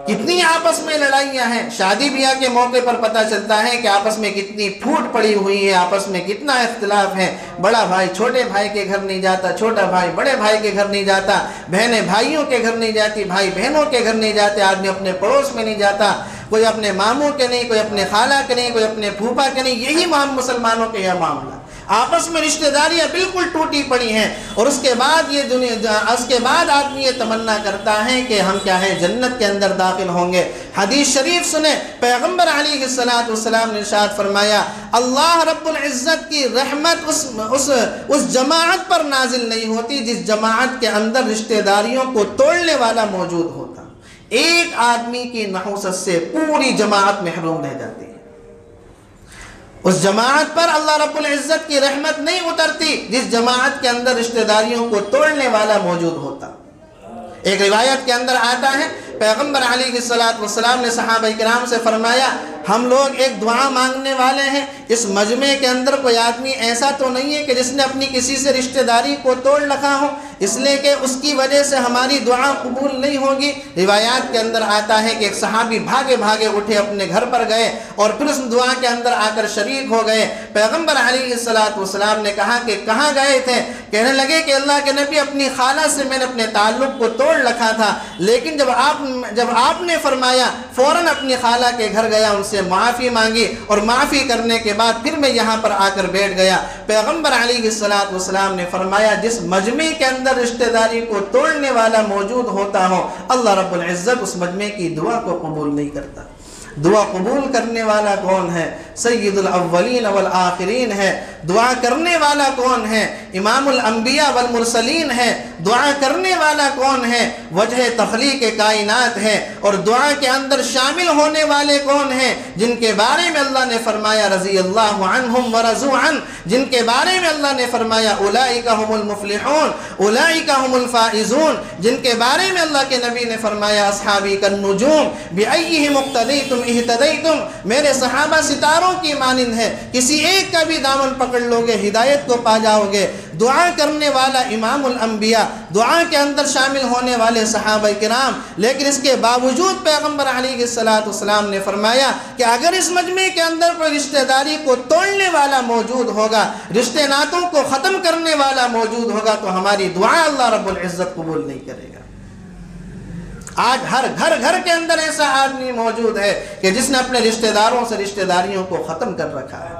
Speaker 1: کتنی آپس میں لڑائیاں ہیں، شادی بیاہ کے موقع پر پتہ چلتا ہے کہ آپس میں کتنی پھوٹ پڑی ہوئی ہے، آپس میں کتنا اختلاف ہے، بڑا بھائی چھوٹے بھائی کے گھر نہیں جاتا، چھوٹا بھائی بڑے بھائی کے گھر نہیں جاتا، بہنیں بھائیوں کے گھر نہیں جاتی، بھائی بہنوں کے گھر نہیں جاتے، آدمی اپنے پڑوس میں نہیں جاتا، کوئی اپنے ماموں کے نہیں، کوئی اپنے خالہ کے نہیں، کوئی اپنے پھوپھا کے نہیں۔ یہی مسلمانوں کے یہ معاملہ، آپس میں رشتہ داریاں بالکل ٹوٹی پڑی ہیں، اور اس کے بعد آدمی یہ تمنا کرتا ہے کہ ہم کیا ہے جنت کے اندر داخل ہوں گے۔ حدیث شریف سنیں، پیغمبر علیہ الصلوۃ والسلام نے ارشاد فرمایا اللہ رب العزت کی رحمت اس جماعت پر نازل نہیں ہوتی جس جماعت کے اندر رشتہ داریوں کو توڑنے والا موجود ہوتا۔ ایک آدمی کی نحوست سے پوری جماعت محروم رہ جاتی ہے۔ اس جماعت پر اللہ رب العزت کی رحمت نہیں اترتی جس جماعت کے اندر رشتہ داریوں کو توڑنے والا موجود ہوتا۔ ایک روایت کے اندر آتا ہے پیغمبر علیہ الصلوۃ والسلام نے صحابہ کرام سے فرمایا ہم لوگ ایک دعا مانگنے والے ہیں، اس مجمع کے اندر کوئی آدمی ایسا تو نہیں ہے کہ جس نے اپنی کسی سے رشتہ داری کو توڑ رکھا ہو، اس لیے کہ اس کی وجہ سے ہماری دعا قبول نہیں ہوگی۔ روایات کے اندر آتا ہے کہ ایک صحابی بھاگے بھاگے اٹھے، اپنے گھر پر گئے اور پھر اس دعا کے اندر آ کر شریک ہو گئے۔ پیغمبر علیہ الصلوۃ والسلام نے کہا کہ کہاں گئے تھے؟ کہنے لگے کہ اللہ کے نبی اپنی خالہ سے میں نے اپنے تعلق کو توڑ رکھا تھا، لیکن جب آپ نے فرمایا فوراً اپنی خالہ کے گھر گیا، ان سے معافی مانگی، اور معافی کرنے کے بعد پھر میں یہاں پر آ کر بیٹھ گیا۔ پیغمبر علیہ الصلوۃ والسلام نے فرمایا جس مجمع کے اندر رشتہ داری کو توڑنے والا موجود ہوتا ہو، اللہ رب العزت اس مجمع کی دعا کو قبول نہیں کرتا۔ دعا قبول کرنے والا کون ہے؟ سید الاولین والآخرین ہے۔ دعا کرنے والا کون ہے؟ امام الانبیاء والمرسلین ہے۔ دعا کرنے والا کون ہے؟ وجہ تخلیق کائنات ہے۔ اور دعا کے اندر شامل ہونے والے کون ہیں؟ جن کے بارے میں اللہ نے فرمایا رضی اللہ عنہم ورضوا عنہ، جن کے بارے میں اللہ نے فرمایا اولئک هم المفلحون اولئک هم الفائزون، جن کے بارے میں اللہ کے نبی نے فرمایا اصحابی کالنجوم بأیہم اقتدیتم اہتدیتم، میرے صحابہ ستاروں کی مانند ہے، کسی ایک کا بھی دامن پکڑ لو گے ہدایت کو پا جاؤ گے۔ دعا کرنے والا امام الانبیاء، دعا کے اندر شامل ہونے والے صحابہ کرام، لیکن اس کے باوجود پیغمبر علیہ الصلوۃ والسلام نے فرمایا کہ اگر اس مجمع کے اندر کوئی رشتہ داری کو توڑنے والا موجود ہوگا، رشتے ناتوں کو ختم کرنے والا موجود ہوگا، تو ہماری دعا اللہ رب العزت قبول نہیں کرے گا۔ آج ہر گھر کے اندر ایسا آدمی موجود ہے کہ جس نے اپنے رشتہ داروں سے رشتہ داریوں کو ختم کر رکھا ہے۔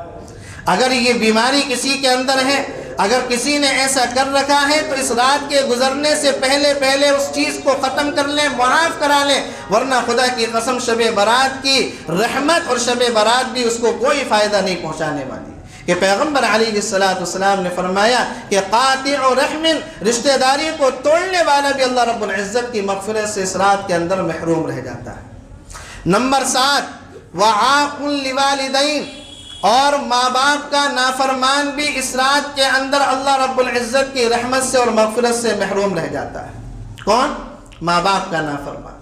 Speaker 1: اگر یہ بیماری کسی کے اندر ہے، اگر کسی نے ایسا کر رکھا ہے، تو اس رات کے گزرنے سے پہلے اس چیز کو ختم کر لیں، معاف کرا لیں، ورنہ خدا کی قسم شب برات کی رحمت اور شب برات بھی اس کو کوئی فائدہ نہیں پہنچانے والی۔ کہ پیغمبر علیہ الصلوۃ والسلام نے فرمایا کہ قاطع رحم، رشتہ داری کو توڑنے والا بھی اللہ رب العزت کی مغفرت سے اس رات کے اندر محروم رہ جاتا ہے۔ نمبر 7 وعاق لوالدین، اور ماں باپ کا نافرمان بھی اس رات کے اندر اللہ رب العزت کی رحمت سے اور مغفرت سے محروم رہ جاتا ہے۔ کون؟ ماں باپ کا نافرمان۔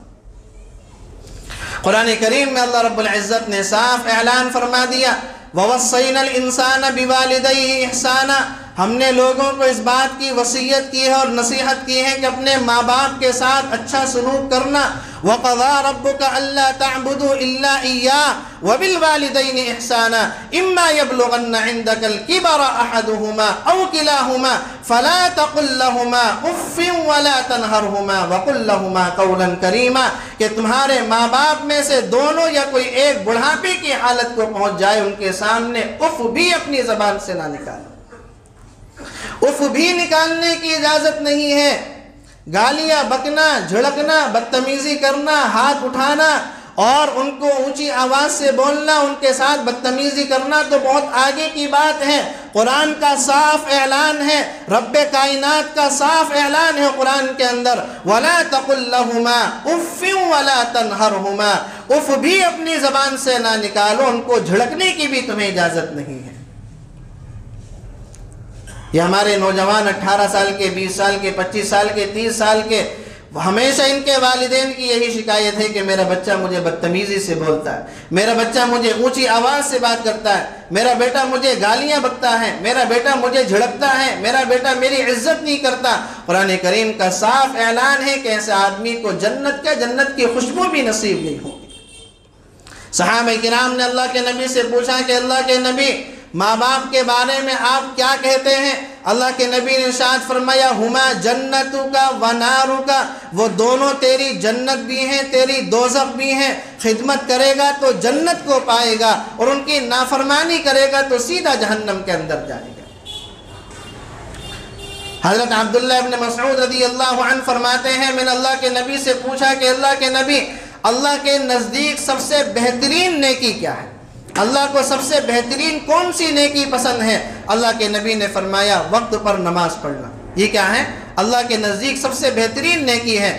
Speaker 1: قرآن کریم میں اللہ رب العزت نے صاف اعلان فرما دیا وَوَصَّيْنَا الْإِنسَانَ بِوَالِدَيْهِ إِحْسَانًا، ہم نے لوگوں کو اس بات کی وصیت کی ہے اور نصیحت کی ہے کہ اپنے ماں باپ کے ساتھ اچھا سلوک کرنا. وَقَضَىٰ رَبُّكَ أَلَّا تَعْبُدُوا إِلَّا إِيَّاهُ وَبِالْوَالِدَيْنِ إِحْسَانًا إِمَّا يَبْلُغَنَّ عِندَكَ الْكِبَرَ أَحَدُهُمَا أَوْ كِلَاهُمَا فَلَا تَقُل لَّهُمَا أُفٍّ وَلَا تَنْهَرْهُمَا وَقُل لَّهُمَا قَوْلًا كَرِيمًا کہ تمہارے ماں باپ میں سے دونوں یا کوئی ایک بڑھاپے کی حالت کو پہنچ جائے، ان کے سامنے اف بھی اپنی زبان سے نہ نکالو. اف بھی نکالنے کی اجازت نہیں ہے. گالیاں بکنا، جھڑکنا، بدتمیزی کرنا، ہاتھ اٹھانا اور ان کو اونچی آواز سے بولنا، ان کے ساتھ بدتمیزی کرنا تو بہت آگے کی بات ہے. قرآن کا صاف اعلان ہے، رب کائنات کا صاف اعلان ہے قرآن کے اندر، وَلَا تَقُل لَّهُمَا أُفٍّ وَلَا تَنْهَرْهُمَا. اف بھی اپنی زبان سے نہ نکالو، ان کو جھڑکنے کی بھی تمہیں اجازت نہیں ہے. یہ ہمارے نوجوان 18 سال کے، 20 سال کے، 25 سال کے، 30 سال کے، ہمیشہ ان کے والدین کی یہی شکایت ہے کہ میرا بچہ مجھے بدتمیزی سے بولتا ہے، میرا بچہ مجھے اونچی آواز سے بات کرتا ہے، میرا بیٹا مجھے گالیاں بکتا ہے، میرا بیٹا مجھے جھڑکتا ہے، میرا بیٹا میری عزت نہیں کرتا. قرآن کریم کا صاف اعلان ہے کہ ایسے آدمی کو جنت کی خوشبو بھی نصیب نہیں ہوگی. صحابہ کرام نے اللہ کے نبی سے پوچھا کہ اللہ کے نبی، ماں باپ کے بارے میں آپ کیا کہتے ہیں؟ اللہ کے نبی نے ارشاد فرمایا، ہما جنتک و نارک، وہ دونوں تیری جنت بھی ہیں، تیری دوزخ بھی ہیں. خدمت کرے گا تو جنت کو پائے گا اور ان کی نافرمانی کرے گا تو سیدھا جہنم کے اندر جائے گا. حضرت عبداللہ ابن مسعود رضی اللہ عنہ فرماتے ہیں، میں نے اللہ کے نبی سے پوچھا کہ اللہ کے نبی، اللہ کے نزدیک سب سے بہترین نیکی کیا ہے؟ اللہ کو سب سے بہترین کون سی نیکی پسند ہے؟ اللہ کے نبی نے فرمایا، وقت پر نماز پڑھنا. یہ کیا ہے؟ اللہ کے نزدیک سب سے بہترین نیکی ہے.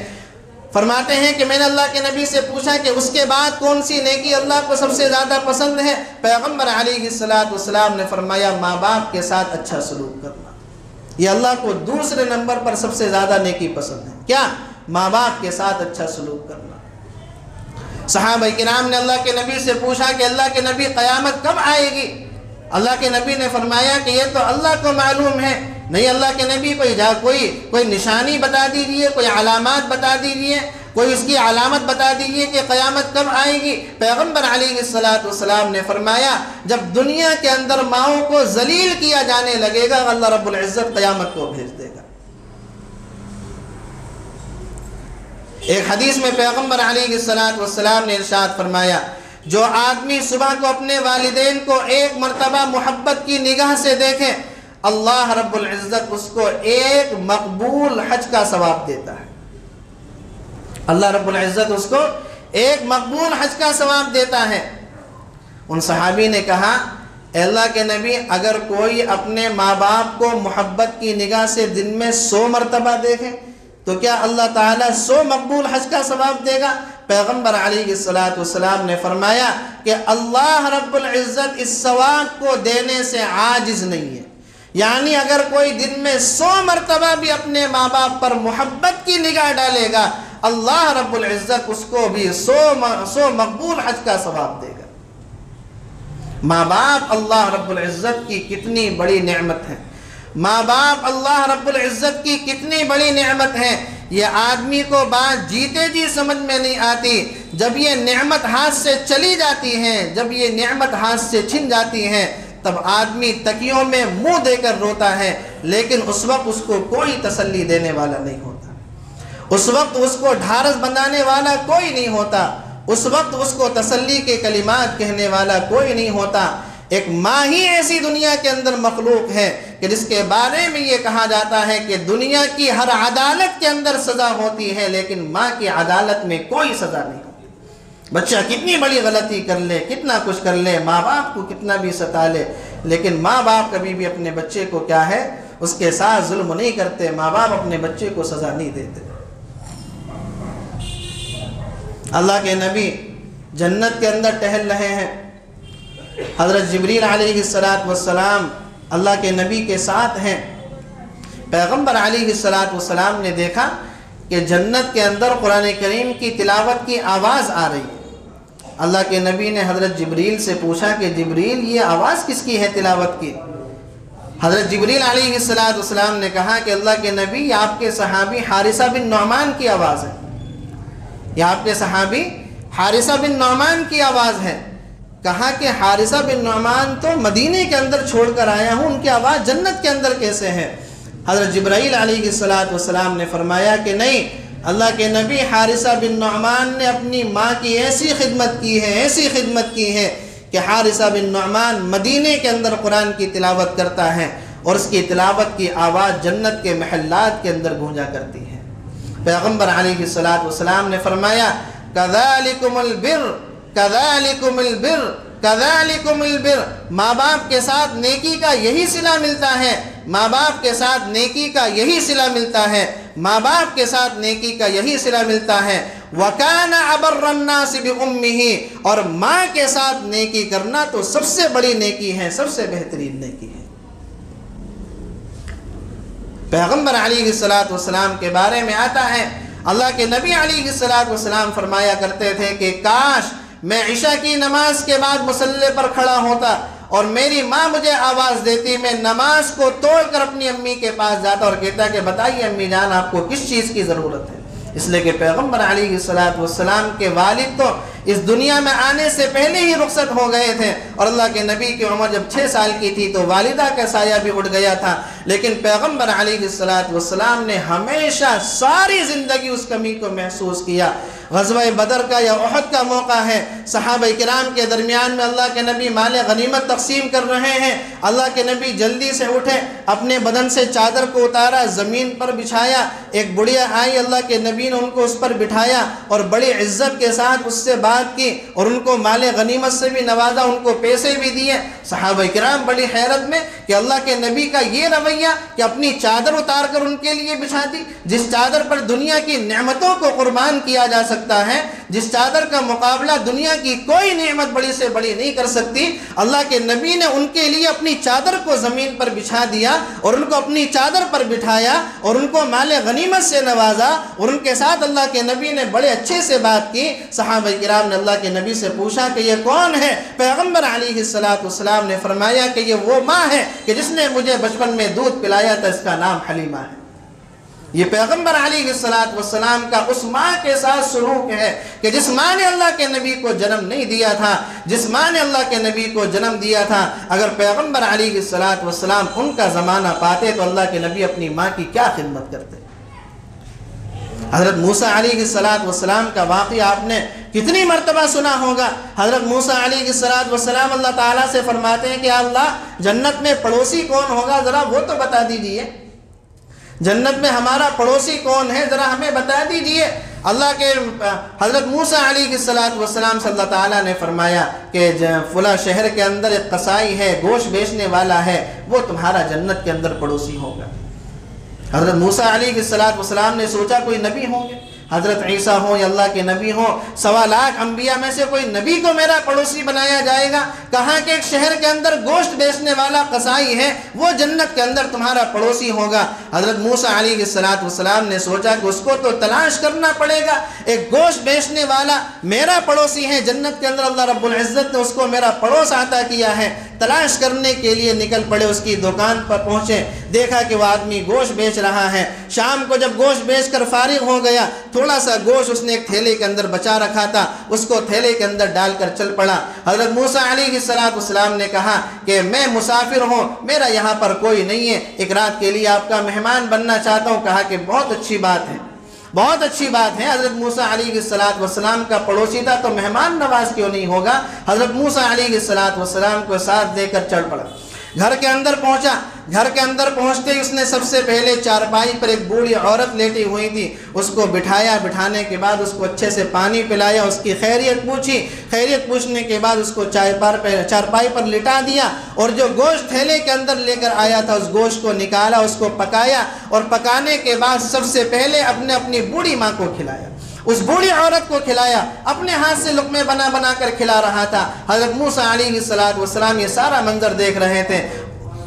Speaker 1: فرماتے ہیں کہ میں نے اللہ کے نبی سے پوچھا کہ اس کے بعد کون سی نیکی اللہ کو سب سے زیادہ پسند ہے؟ پیغمبر علیہ السلام نے فرمایا، ماں باپ کے ساتھ اچھا سلوک کرنا. یہ اللہ کو دوسرے نمبر پر سب سے زیادہ نیکی پسند ہے. کیا؟ ماں باپ کے ساتھ اچھا سلوک کرنا. صحابہ کرام نے اللہ کے نبی سے پوچھا کہ اللہ کے نبی قیامت کب آئے گی؟ اللہ کے نبی نے فرمایا کہ یہ تو اللہ کو معلوم ہے. نہیں اللہ کے نبی، کوئی نشانی بتا دیجئے، کوئی علامات بتا دیجئے، کوئی اس کی علامت بتا دیجئے کہ قیامت کب آئے گی. پیغمبر علیہ السلام نے فرمایا، جب دنیا کے اندر ماؤں کو ذلیل کیا جانے لگے گا، اللہ رب العزت قیامت کو بھیج دے گا. ایک حدیث میں پیغمبر علیہ السلام نے ارشاد فرمایا، جو آدمی صبح کو اپنے والدین کو ایک مرتبہ محبت کی نگاہ سے دیکھے، اللہ رب العزت اس کو ایک مقبول حج کا ثواب دیتا ہے. اللہ رب العزت اس کو ایک مقبول حج کا ثواب دیتا ہے. ان صحابی نے کہا، اے اللہ کے نبی، اگر کوئی اپنے ماں باپ کو محبت کی نگاہ سے دن میں 100 مرتبہ دیکھے تو کیا اللہ تعالیٰ 100 مقبول حج کا ثواب دے گا؟ پیغمبر علیہ السلام نے فرمایا کہ اللہ رب العزت اس ثواب کو دینے سے عاجز نہیں ہے. یعنی اگر کوئی دن میں 100 مرتبہ بھی اپنے ماں باپ پر محبت کی نگاہ ڈالے گا، اللہ رب العزت اس کو بھی 100 مقبول حج کا ثواب دے گا. ماں باپ اللہ رب العزت کی کتنی بڑی نعمت ہے. ماں باپ اللہ رب العزت کی کتنی بڑی نعمت ہے. یہ آدمی کو بات جیتے جی سمجھ میں نہیں آتی. جب یہ نعمت ہاتھ سے چلی جاتی ہے، جب یہ نعمت ہاتھ سے چھن جاتی ہے، تب آدمی تکیوں میں منہ دے کر روتا ہے، لیکن اس وقت اس کو کوئی تسلی دینے والا نہیں ہوتا. اس وقت اس کو ڈھارس بندھانے والا کوئی نہیں ہوتا. اس وقت اس کو تسلی کے کلمات کہنے والا کوئی نہیں ہوتا. ایک ماں ہی ایسی دنیا کے اندر مخلوق ہے کہ جس کے بارے میں یہ کہا جاتا ہے کہ دنیا کی ہر عدالت کے اندر سزا ہوتی ہے، لیکن ماں کی عدالت میں کوئی سزا نہیں ہوتی. بچہ کتنی بڑی غلطی کر لے، کتنا کچھ کر لے، ماں باپ کو کتنا بھی ستا لے، لیکن ماں باپ کبھی بھی اپنے بچے کو کیا ہے، اس کے ساتھ ظلم نہیں کرتے. ماں باپ اپنے بچے کو سزا نہیں دیتے. اللہ کے نبی جنت کے اندر ٹہل رہے ہیں. حضرت جبریل علیہ السلام اللہ کے نبی کے ساتھ ہیں. پیغمبر علیہ السلام نے دیکھا کہ جنت کے اندر قرآن کریم کی تلاوت کی آواز آ رہی ہے. اللہ کے نبی نے حضرت جبریل سے پوچھا کہ جبریل، یہ آواز کس کی ہے تلاوت کی؟ حضرت جبریل علیہ السلام نے کہا کہ اللہ کے نبی یہ آپ کے صحابی حارثہ بن نعمان کی آواز ہے، یہ آپ کے صحابی حارثہ بن نعمان کی آواز ہے۔ کہا کہ حارثہ بن نعمان تو مدینے کے اندر چھوڑ کر آیا ہوں، ان کی آواز جنت کے اندر کیسے ہے؟ حضرت جبرائیل علیہ السلام نے فرمایا کہ نہیں، اللہ کے نبی حارثہ بن نعمان نے اپنی ماں کی ایسی خدمت کی ہے کہ حارثہ بن نعمان مدینے کے اندر قرآن کی تلاوت کرتا ہے اور اس کی تلاوت کی آواز جنت کے محلات کے اندر گونجا کرتی ہے۔ پیغمبر علیہ السلام نے فرمایا کذالکم البر کذالکم البر کذالکم البر، ماں باپ کے ساتھ نیکی کا یہی صلہ ملتا ہے، ماں باپ کے ساتھ نیکی کا یہی صلہ ملتا ہے، ماں باپ کے ساتھ نیکی کا یہی صلہ ملتا ہے۔ وَكَانَ أَبَرَّ النَّاسِ بِأُمِّهِ، اور ماں کے ساتھ نیکی کرنا تو سب سے بڑی نیکی ہے، سب سے بہترین نیکی ہے۔ پیغمبر علیہ السلام کے بارے میں آتا ہے، اللہ کے نبی علیہ السلام فرمایا کرتے تھے کہ کاش میں عشاء کی نماز کے بعد مصلی پر کھڑا ہوتا اور میری ماں مجھے آواز دیتی، میں نماز کو توڑ کر اپنی امی کے پاس جاتا اور کہتا کہ بتائیے امی جان آپ کو کس چیز کی ضرورت ہے؟ اس لیے کہ پیغمبر علیہ السلام کے والد تو اس دنیا میں آنے سے پہلے ہی رخصت ہو گئے تھے، اور اللہ کے نبی کی عمر جب 6 سال کی تھی تو والدہ کا سایہ بھی اٹھ گیا تھا، لیکن پیغمبر علیہ السلام نے ہمیشہ ساری زندگی اس کمی کو محسوس کیا۔ غزوہ بدر کا یا احد کا موقع ہے، صحابہ کرام کے درمیان میں اللہ کے نبی مال غنیمت تقسیم کر رہے ہیں، اللہ کے نبی جلدی سے اٹھے، اپنے بدن سے چادر کو اتارا، زمین پر بچھایا، ایک بڑھیا آئی، اللہ کے نبی نے ان کو اس پر بٹھایا اور بڑی عزت کے ساتھ اس سے بات کی اور ان کو مال غنیمت سے بھی نوازا، ان کو پیسے بھی دیے۔ صحابہ کرام بڑی حیرت میں کہ اللہ کے نبی کا یہ رویہ کہ اپنی چادر اتار کر ان کے لیے بچھا دی، جس چادر پر دنیا کی نعمتوں کو قربان کیا جا سکتا ہے، جس چادر کا مقابلہ دنیا کی کوئی نعمت بڑی سے بڑی نہیں کر سکتی، اللہ کے نبی نے ان کے لیے اپنی چادر کو زمین پر بچھا دیا اور ان کو اپنی چادر پر بٹھایا اور ان کو مال غنیمت سے نوازا، اور ان کے ساتھ اللہ کے نبی نے بڑے اچھے سے بات کی۔ صحابہ کرام نے اللہ کے نبی سے پوچھا کہ یہ کون ہے؟ پیغمبر علیہ السلام نے فرمایا کہ یہ وہ ماں ہے کہ جس نے مجھے بچپن میں دودھ پلایا تھا، اس کا نام حلیمہ ہے۔ یہ پیغمبر علیہ السلام کا اس ماں کے ساتھ سلوک ہے کہ جس ماں نے اللہ کے نبی کو جنم نہیں دیا تھا، جس ماں نے اللہ کے نبی کو جنم دیا تھا، اگر پیغمبر علیہ السلام ان کا زمانہ پاتے تو اللہ کے نبی اپنی ماں کی کیا خدمت کرتے۔ حضرت موسیٰ علیہ السلام کا واقعہ آپ نے کتنی مرتبہ سنا ہوگا۔ حضرت موسیٰ علیہ السلام اللہ تعالیٰ سے فرماتے ہیں کہ اللہ جنت میں پڑوسی کون ہوگا، ذرا وہ تو بتا دیجئے، جنت میں ہمارا پڑوسی کون ہے، ذرا ہمیں بتا دیجئے۔ اللہ کے حضرت موسیٰ علیہ السلام سے اللہ تعالیٰ نے فرمایا کہ فلاں شہر کے اندر ایک قصائی ہے، گوشت بیچنے والا ہے، وہ تمہارا جنت کے اندر پڑوسی ہوگا۔ حضرت موسیٰ علیہ السلام نے سوچا کوئی نبی ہوں گے، حضرت عیسیٰ ہوں یا اللہ کے نبی ہوں، 1.25 لاکھ انبیاء میں سے کوئی نبی کو میرا پڑوسی بنایا جائے گا؟ کہاں کہ ایک شہر کے اندر گوشت بیچنے والا قصائی ہے، وہ جنت کے اندر تمہارا پڑوسی ہوگا۔ حضرت موسیٰ علیہ السلام نے سوچا کہ اس کو تو تلاش کرنا پڑے گا، ایک گوشت بیچنے والا میرا پڑوسی ہے جنت کے اندر، اللہ رب العزت نے اس کو میرا پڑوس عطا کیا ہے۔ تلاش کرنے کے لیے نکل پڑے، اس کی دکان پر پہنچے، دیکھا کہ وہ آدمی گوشت بیچ رہا ہے۔ شام کو جب گوشت بیچ کر فارغ ہو گیا، تھوڑا سا گوشت اس نے ایک تھیلے کے اندر بچا رکھا تھا، اس کو تھیلے کے اندر ڈال کر چل پڑا۔ حضرت موسیٰ علیہ السلام نے کہا کہ میں مسافر ہوں، میرا یہاں پر کوئی نہیں ہے، ایک رات کے لیے آپ کا مہمان بننا چاہتا ہوں۔ کہا کہ بہت اچھی بات ہے، بہت اچھی بات ہے، حضرت موسیٰ علیہ السلام کا پڑوسی تھا تو مہمان نواز کیوں نہیں ہوگا۔ حضرت موسیٰ علیہ السلام کو ساتھ دے کر چڑھ پڑا، گھر کے اندر پہنچا۔ گھر کے اندر پہنچتے ہی اس نے سب سے پہلے چارپائی پر ایک بوڑھی عورت لیٹی ہوئی تھی، اس کو بٹھایا، بٹھانے کے بعد اس کو اچھے سے پانی پلایا، اس کی خیریت پوچھی، خیریت پوچھنے کے بعد اس کو چارپائی پر لٹا دیا، اور جو گوشت تھیلے کے اندر لے کر آیا تھا اس گوشت کو نکالا، اس کو پکایا، اور پکانے کے بعد سب سے پہلے اپنی بوڑھی ماں کو کھلایا، اس بوڑھی عورت کو کھلایا، اپنے ہاتھ سے لقمے بنا بنا کر کھلا رہا تھا۔ حضرت موسیٰ علیہ السلام یہ سارا منظر دیکھ رہے تھے۔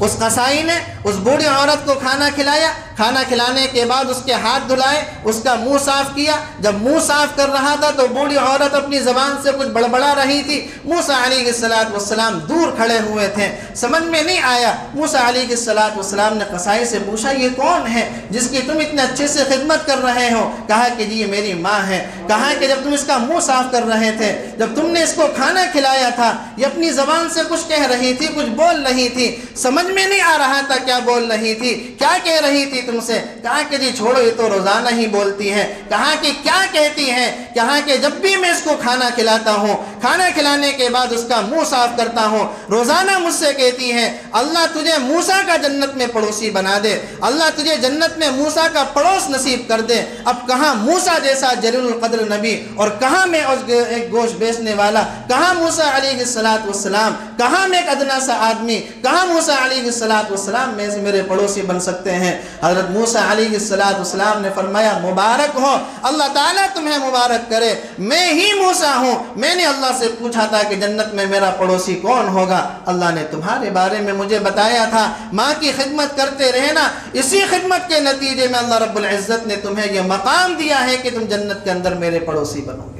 Speaker 1: اس قصائی نے اس بوڑھی عورت کو کھانا کھلایا، کھانا کھلانے کے بعد اس کے ہاتھ دھلائے، اس کا منہ صاف کیا۔ جب منہ صاف کر رہا تھا تو بوڑھی عورت اپنی زبان سے کچھ بڑبڑا رہی تھی۔ موسیٰ علیہ السلام دور کھڑے ہوئے تھے، سمجھ میں نہیں آیا۔ موسیٰ علیہ السلام نے قصائی سے پوچھا یہ کون ہے جس کی تم اتنے اچھے سے خدمت کر رہے ہو؟ کہا کہ جی یہ میری ماں ہے۔ کہا کہ جب تم اس کا منہ صاف کر رہے تھے، جب تم نے اس کو کھانا کھلایا تھا، یہ اپنی زبان سے کچھ کہہ رہی تھی، کچھ بول رہی تھی، سمجھ میں نہیں آ رہا تھا کیا بول رہی تھی، کیا کہہ رہی تھی تم سے؟ کہا کہ جی چھوڑو یہ تو روزانہ ہی بولتی ہے۔ کہا کہ کیا کہتی ہے؟ کہا کہ جب بھی میں اس کو کھانا کھلاتا ہوں، کھانا کھلانے کے بعد اس کا منہ صاف کرتا ہوں، روزانہ مجھ سے کہتی ہے اللہ تجھے موسیٰ کا جنت میں پڑوسی بنا دے، اللہ تجھے جنت میں موسیٰ کا پڑوس نصیب کر دے۔ اب کہاں موسیٰ جیسا جلیل القدر نبی اور کہاں میں ایک گوشت بیچنے والا، کہاں موسیٰ علیہ السلام، کہاں میں ایک ادنا سا آدمی، کہاں موسیٰ علیہ السلام میں سے میرے پڑوسی بن سکتے ہیں؟ حضرت موسیٰ علیہ السلام نے فرمایا مبارک ہو، اللہ تعالیٰ تمہیں مبارک کرے، میں ہی موسیٰ ہوں، میں نے اللہ سے پوچھا تھا کہ جنت میں میرا پڑوسی کون ہوگا، اللہ نے تمہارے بارے میں مجھے بتایا تھا۔ ماں کی خدمت کرتے رہنا، اسی خدمت کے نتیجے میں اللہ رب العزت نے تمہیں یہ مقام دیا ہے کہ تم جنت کے اندر میرے پڑوسی بنو گے۔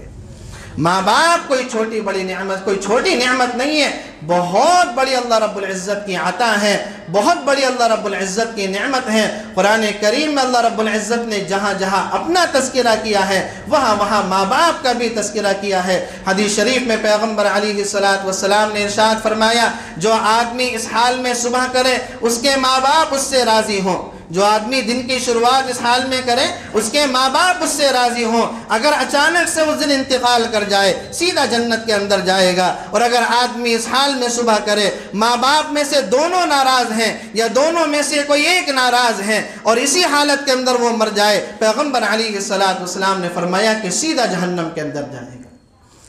Speaker 1: ماں باپ کوئی چھوٹی بڑی نعمت، کوئی چھوٹی نعمت نہیں ہے، بہت بڑی اللہ رب العزت کی عطا ہے، بہت بڑی اللہ رب العزت کی نعمت ہے۔ قرآن کریم میں اللہ رب العزت نے جہاں جہاں اپنا تذکرہ کیا ہے وہاں وہاں ماں باپ کا بھی تذکرہ کیا ہے۔ حدیث شریف میں پیغمبر علیہ السلام نے ارشاد فرمایا جو آدمی اس حال میں صبح کرے اس کے ماں باپ اس سے راضی ہوں، جو آدمی دن کی شروعات اس حال میں کرے اس کے ماں باپ اس سے راضی ہوں، اگر اچانک سے اس دن انتقال کر جائے سیدھا جنت کے اندر جائے گا۔ اور اگر آدمی اس حال میں صبح کرے ماں باپ میں سے دونوں ناراض ہیں یا دونوں میں سے کوئی ایک ناراض ہے اور اسی حالت کے اندر وہ مر جائے، پیغمبر علیہ السلام نے فرمایا کہ سیدھا جہنم کے اندر جائے گا۔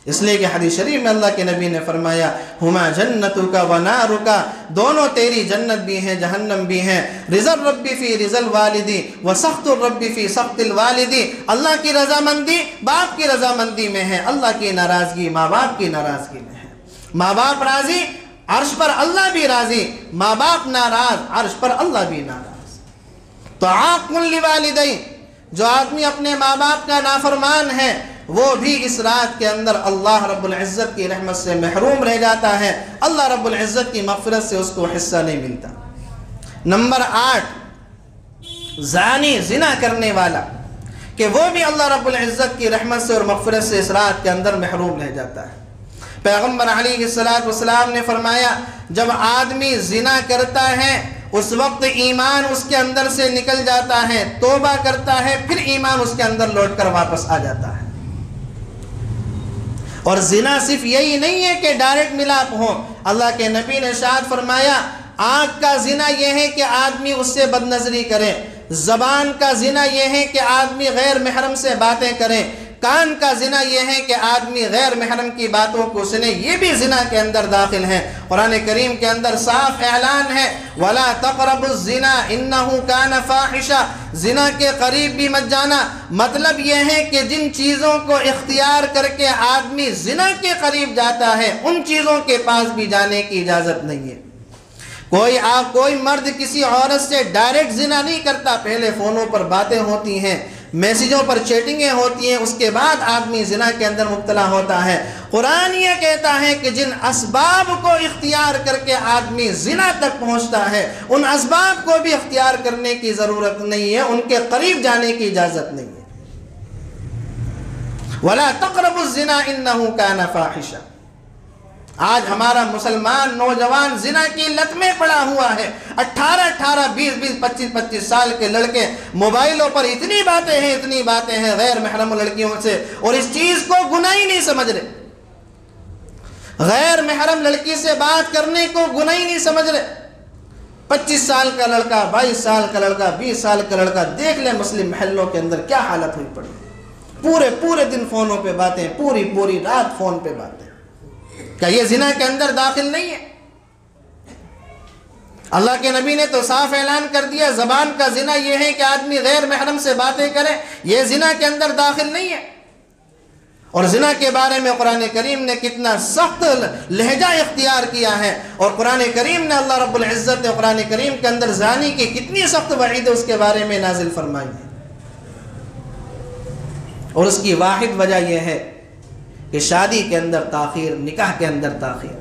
Speaker 1: اس لیے کہ حدیث شریف میں اللہ کے نبی نے فرمایا ہما جنتک و نارک، دونوں تیری جنت بھی ہیں جہنم بھی ہیں۔ رضا الرب فی رضا الوالدی و سخط الرب فی سخط الوالدی، اللہ کی رضامندی باپ کی رضامندی میں ہے، اللہ کی ناراضگی ماں باپ کی ناراضگی میں ہے۔ ماں باپ راضی عرش پر اللہ بھی راضی، ماں باپ ناراض عرش پر اللہ بھی ناراض۔ تو عاق لوالدین، جو آدمی اپنے ماں باپ کا نافرمان ہے وہ بھی اس رات کے اندر اللہ رب العزت کی رحمت سے محروم رہ جاتا ہے، اللہ رب العزت کی مغفرت سے اس کو حصہ نہیں ملتا۔ نمبر 8، زانی، زنا کرنے والا، کہ وہ بھی اللہ رب العزت کی رحمت سے اور مغفرت سے اس رات کے اندر محروم رہ جاتا ہے۔ پیغمبر علیہ السلام نے فرمایا جب آدمی زنا کرتا ہے اس وقت ایمان اس کے اندر سے نکل جاتا ہے، توبہ کرتا ہے، پھر ایمان اس کے اندر لوٹ کر واپس آ جاتا ہے۔ اور زنا صرف یہی نہیں ہے کہ ڈائریکٹ ملاپ ہو، اللہ کے نبی نے ارشاد فرمایا آنکھ کا زنا یہ ہے کہ آدمی اس سے بد نظری کرے، زبان کا زنا یہ ہے کہ آدمی غیر محرم سے باتیں کرے، کان کا زنا یہ ہے کہ آدمی غیر محرم کی باتوں کو سنے، یہ بھی زنا کے اندر داخل ہے۔ قرآن کریم کے اندر صاف اعلان ہے وَلَا تَقْرَبُوا الزِّنَا إِنَّهُ كَانَ فَاحِشًا، زنا کے قریب بھی مت جانا، مطلب یہ ہے کہ جن چیزوں کو اختیار کر کے آدمی زنا کے قریب جاتا ہے ان چیزوں کے پاس بھی جانے کی اجازت نہیں ہے۔ کوئی مرد کسی عورت سے ڈائریکٹ زنا نہیں کرتا، پہلے فونوں پر باتیں ہوتی ہیں، میسیجوں پر چیٹنگیں ہوتی ہیں، اس کے بعد آدمی زنا کے اندر مبتلا ہوتا ہے۔ قرآن یہ کہتا ہے کہ جن اسباب کو اختیار کر کے آدمی زنا تک پہنچتا ہے ان اسباب کو بھی اختیار کرنے کی ضرورت نہیں ہے، ان کے قریب جانے کی اجازت نہیں ہے۔ وَلَا تَقْرَبُوا الزِّنَا إِنَّهُ كَانَ فَاحِشًا۔ آج ہمارا مسلمان نوجوان زنا کی لت میں پڑا ہوا ہے، 18 20 25 سال کے لڑکے موبائلوں پر اتنی باتیں ہیں غیر محرم لڑکیوں سے، اور اس چیز کو گناہ ہی نہیں سمجھ رہے، غیر محرم لڑکی سے بات کرنے کو گناہ ہی نہیں سمجھ رہے۔ 25 سال کا لڑکا، 22 سال کا لڑکا، 20 سال کا لڑکا، دیکھ لیں مسلم محلوں کے اندر کیا حالت ہوئی پڑی، پورے دن فونوں پہ باتیں، پوری رات فون پہ باتیں۔ کیا یہ زنا کے اندر داخل نہیں ہے؟ اللہ کے نبی نے تو صاف اعلان کر دیا زبان کا زنا یہ ہے کہ آدمی غیر محرم سے باتیں کرے، یہ زنا کے اندر داخل نہیں ہے۔ اور زنا کے بارے میں قرآن کریم نے کتنا سخت لہجہ اختیار کیا ہے، اور قرآن کریم نے اللہ رب العزت نے قرآن کریم کے اندر زانی کی کتنی سخت وعید اس کے بارے میں نازل فرمائی ہے۔ اور اس کی واحد وجہ یہ ہے کہ شادی کے اندر تاخیر، نکاح کے اندر تاخیر۔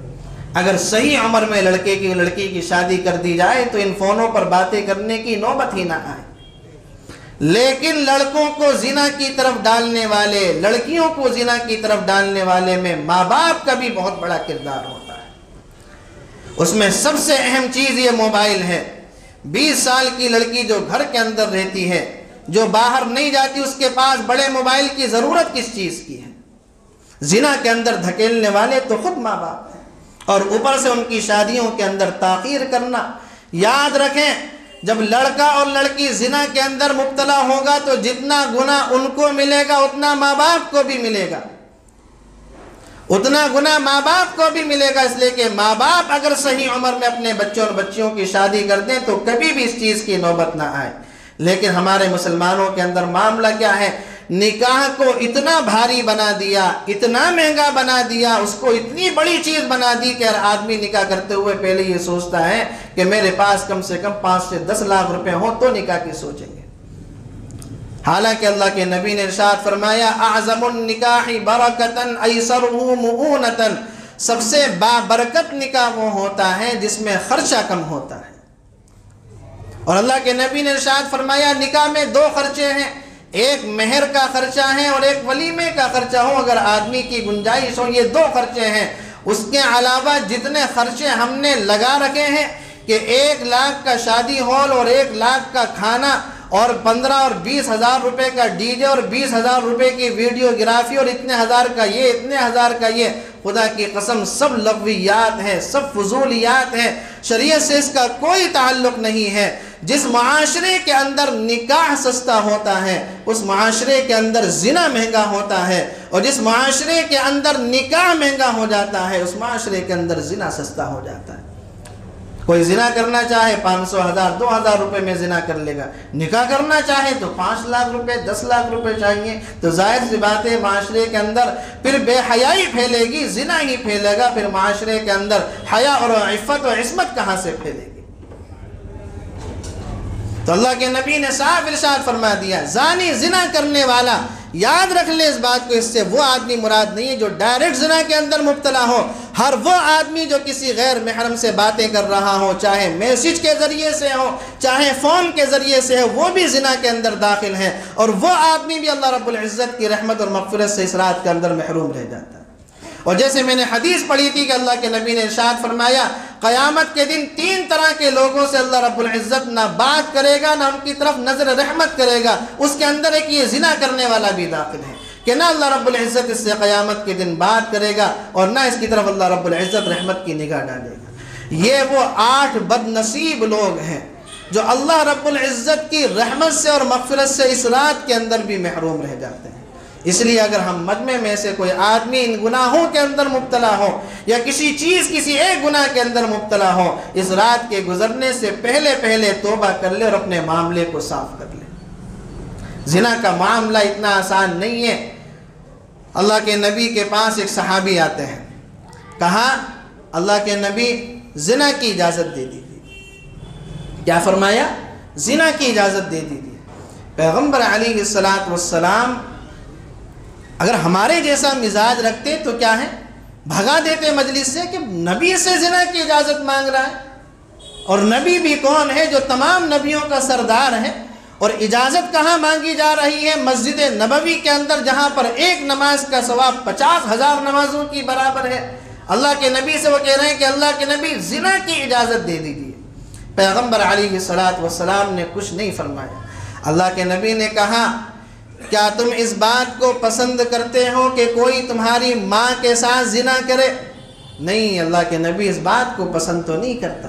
Speaker 1: اگر صحیح عمر میں لڑکے کی لڑکی کی شادی کر دی جائے تو ان فونوں پر باتیں کرنے کی نوبت ہی نہ آئے، لیکن لڑکوں کو زنا کی طرف ڈالنے والے، لڑکیوں کو زنا کی طرف ڈالنے والے میں ماں باپ کا بھی بہت بڑا کردار ہوتا ہے۔ اس میں سب سے اہم چیز یہ موبائل ہے۔ 20 سال کی لڑکی جو گھر کے اندر رہتی ہے، جو باہر نہیں جاتی، اس کے پاس بڑے موبائل کی ضرورت کس چیز کی ہے؟ زنا کے اندر دھکیلنے والے تو خود ماں باپ ہیں، اور اوپر سے ان کی شادیوں کے اندر تاخیر کرنا۔ یاد رکھیں، جب لڑکا اور لڑکی زنا کے اندر مبتلا ہوگا تو جتنا گناہ ان کو ملے گا اتنا ماں باپ کو بھی ملے گا، اتنا گناہ ماں باپ کو بھی ملے گا، اس لیے کہ ماں باپ اگر صحیح عمر میں اپنے بچوں اور بچیوں کی شادی کر دیں تو کبھی بھی اس چیز کی نوبت نہ آئے۔ لیکن ہمارے مسلمانوں کے اندر معاملہ کیا ہے؟ نکاح کو اتنا بھاری بنا دیا، اتنا مہنگا بنا دیا، اس کو اتنی بڑی چیز بنا دی کہ ہر آدمی نکاح کرتے ہوئے پہلے یہ سوچتا ہے کہ میرے پاس کم سے کم 5 سے 10 لاکھ روپے ہوں تو نکاح کی سوچیں گے۔ حالانکہ اللہ کے نبی نے ارشاد فرمایا، اعظم النکاح برکتاً ایسرہ مؤونتاً، سب سے بابرکت نکاح وہ ہوتا ہے جس میں خرچہ کم ہوتا ہے۔ اور اللہ کے نبی نے ارشاد فرمایا، نکاح میں 2 خرچے ہیں، ایک مہر کا خرچہ ہے اور ایک ولیمے کا خرچہ ہو، اگر آدمی کی گنجائش ہو، یہ 2 خرچے ہیں۔ اس کے علاوہ جتنے خرچے ہم نے لگا رکھے ہیں کہ 1 لاکھ کا شادی ہال اور 1 لاکھ کا کھانا اور 15 اور 20 ہزار روپے کا ڈی جے اور 20 ہزار روپے کی ویڈیو گرافی اور اتنے ہزار کا یہ، اتنے ہزار کا یہ، خدا کی قسم سب لغویات ہیں، سب فضولیات ہیں، شریعت سے اس کا کوئی تعلق نہیں ہے۔ جس معاشرے کے اندر نکاح سستا ہوتا ہے اس معاشرے کے اندر زنا مہنگا ہوتا ہے، اور جس معاشرے کے اندر نکاح مہنگا ہو جاتا ہے اس معاشرے کے اندر زنا سستا ہو جاتا ہے۔ کوئی زنا کرنا چاہے 500 ہزار 2000 روپے میں زنا کر لے گا، نکاح کرنا چاہے تو 5 لاکھ روپے 10 لاکھ روپے چاہیے، تو ظاہر سی بات ہے معاشرے کے اندر پھر بے حیائی پھیلے گی، زنا ہی پھیلے گا، پھر معاشرے کے اندر حیا اور عفت و عصمت کہاں سے پھیلے گی؟ تو اللہ کے نبی نے صاف ارشاد فرما دیا، زانی زنا کرنے والا، یاد رکھ لے اس بات کو، اس سے وہ آدمی مراد نہیں ہے جو ڈائریکٹ زنا کے اندر مبتلا ہو، ہر وہ آدمی جو کسی غیر محرم سے باتیں کر رہا ہو، چاہے میسج کے ذریعے سے ہو چاہے فون کے ذریعے سے ہو، وہ بھی زنا کے اندر داخل ہے، اور وہ آدمی بھی اللہ رب العزت کی رحمت اور مغفرت سے اس رات کے اندر محروم رہ جاتا ہے۔ اور جیسے میں نے حدیث پڑھی تھی کہ اللہ کے نبی نے ارشاد فرمایا، قیامت کے دن 3 طرح کے لوگوں سے اللہ رب العزت نہ بات کرے گا، نہ ان کی طرف نظر رحمت کرے گا، اس کے اندر ایک یہ زنا کرنے والا بھی داخل ہے کہ نہ اللہ رب العزت اس سے قیامت کے دن بات کرے گا اور نہ اس کی طرف اللہ رب العزت رحمت کی نگاہ ڈالے گا۔ یہ وہ 8 بد نصیب لوگ ہیں جو اللہ رب العزت کی رحمت سے اور مغفرت سے اس رات کے اندر بھی محروم رہ جاتے ہیں۔ اس لیے اگر ہم مجمع میں سے کوئی آدمی ان گناہوں کے اندر مبتلا ہو یا کسی ایک گناہ کے اندر مبتلا ہو، اس رات کے گزرنے سے پہلے توبہ کر لے اور اپنے معاملے کو صاف کر لے۔ زنا کا معاملہ اتنا آسان نہیں ہے۔ اللہ کے نبی کے پاس ایک صحابی آتے ہیں، کہا اللہ کے نبی زنا کی اجازت دے دیجیے۔ کیا فرمایا؟ زنا کی اجازت دے دیجیے۔ پیغمبر علیہ السلام اگر ہمارے جیسا مزاج رکھتے تو کیا ہے، بھگا دیتے مجلس سے کہ نبی سے زنا کی اجازت مانگ رہا ہے، اور نبی بھی کون ہے جو تمام نبیوں کا سردار ہے، اور اجازت کہاں مانگی جا رہی ہے؟ مسجد نبوی کے اندر، جہاں پر ایک نماز کا ثواب 50,000 نمازوں کی برابر ہے۔ اللہ کے نبی سے وہ کہہ رہے ہیں کہ اللہ کے نبی زنا کی اجازت دے دیجیے۔ پیغمبر علیہ السلام نے کچھ نہیں فرمایا۔ اللہ کے نبی نے کہا، کیا تم اس بات کو پسند کرتے ہو کہ کوئی تمہاری ماں کے ساتھ زنا کرے؟ نہیں، اللہ کے نبی اس بات کو پسند تو نہیں کرتا۔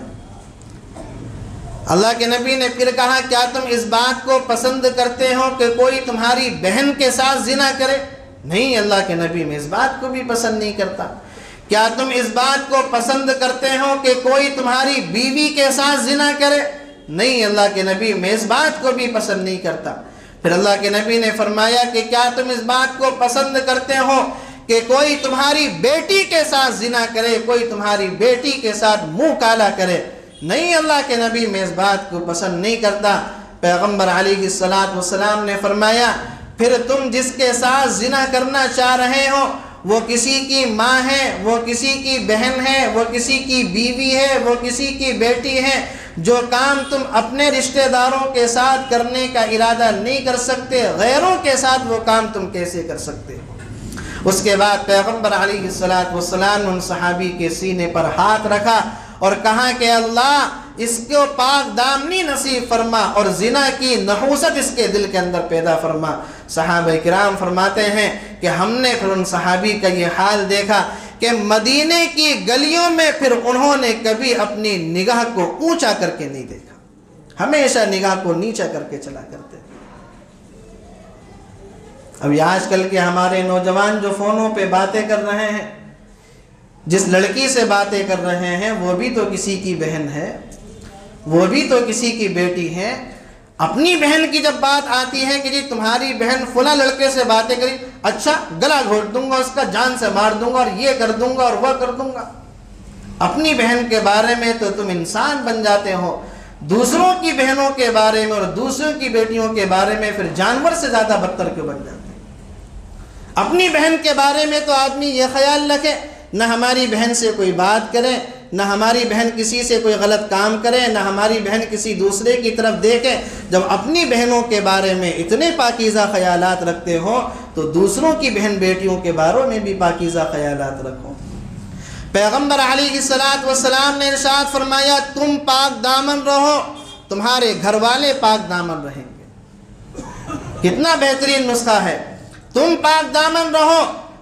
Speaker 1: اللہ کے نبی نے پھر کہا، کیا تم اس بات کو پسند کرتے ہو کہ کوئی تمہاری بہن کے ساتھ زنا کرے؟ نہیں، اللہ کے نبی میں اس بات کو بھی پسند نہیں کرتا۔ کیا تم اس بات کو پسند کرتے ہو کہ کوئی تمہاری بیوی کے ساتھ زنا کرے؟ نہیں، اللہ کے نبی میں اس بات کو بھی پسند نہیں کرتا۔ پھر اللہ کے نبی نے فرمایا کہ کیا تم اس بات کو پسند کرتے ہو کہ کوئی تمہاری بیٹی کے ساتھ زنا کرے، کوئی تمہاری بیٹی کے ساتھ منہ کالا کرے؟ نہیں اللہ کے نبی، میں اس بات کو پسند نہیں کرتا۔ پیغمبر علیہ السلام نے فرمایا پھر تم جس کے ساتھ زنا کرنا چاہ رہے ہو وہ کسی کی ماں ہے، وہ کسی کی بہن ہے، وہ کسی کی بیوی ہے، وہ کسی کی بیٹی ہے، جو کام تم اپنے رشتہ داروں کے ساتھ کرنے کا ارادہ نہیں کر سکتے، غیروں کے ساتھ وہ کام تم کیسے کر سکتے ہو؟ اس کے بعد پیغمبر علیہ السلام ان صحابی کے سینے پر ہاتھ رکھا اور کہا کہ اللہ اس کو پاک دامنی نصیب فرما اور زنا کی نحوست اس کے دل کے اندر پیدا فرما۔ صحابہ کرام فرماتے ہیں کہ ہم نے پھر ان صحابی کا یہ حال دیکھا کہ مدینے کی گلیوں میں پھر انہوں نے کبھی اپنی نگاہ کو اونچا کر کے نہیں دیکھا، ہمیشہ نگاہ کو نیچا کر کے چلا کرتے۔ اب یہ آج کل کے ہمارے نوجوان جو فونوں پہ باتیں کر رہے ہیں، جس لڑکی سے باتیں کر رہے ہیں وہ بھی تو کسی کی بہن ہے، وہ بھی تو کسی کی بیٹی ہے۔ اپنی بہن کی جب بات آتی ہے کہ جی تمہاری بہن فلاں لڑکے سے باتیں کری، اچھا گلا گھونٹ دوں گا، اس کا جان سے مار دوں گا اور یہ کر دوں گا اور وہ کر دوں گا۔ اپنی بہن کے بارے میں تو تم انسان بن جاتے ہو، دوسروں کی بہنوں کے بارے میں اور دوسروں کی بیٹیوں کے بارے میں پھر جانور سے زیادہ بدتر کیوں بن جاتے ہیں؟ اپنی بہن کے بارے میں تو آدمی یہ خیال رکھے نہ ہماری بہن سے کوئی بات کرے، نہ ہماری بہن کسی سے کوئی غلط کام کرے، نہ ہماری بہن کسی دوسرے کی طرف دیکھے۔ جب اپنی بہنوں کے بارے میں اتنے پاکیزہ خیالات رکھتے ہو تو دوسروں کی بہن بیٹیوں کے بارے میں بھی پاکیزہ خیالات رکھو۔ پیغمبر علیہ السلام نے ارشاد فرمایا تم پاک دامن رہو، تمہارے گھر والے پاک دامن رہیں گے۔ کتنا بہترین نسخہ ہے، تم پاک دامن رہو،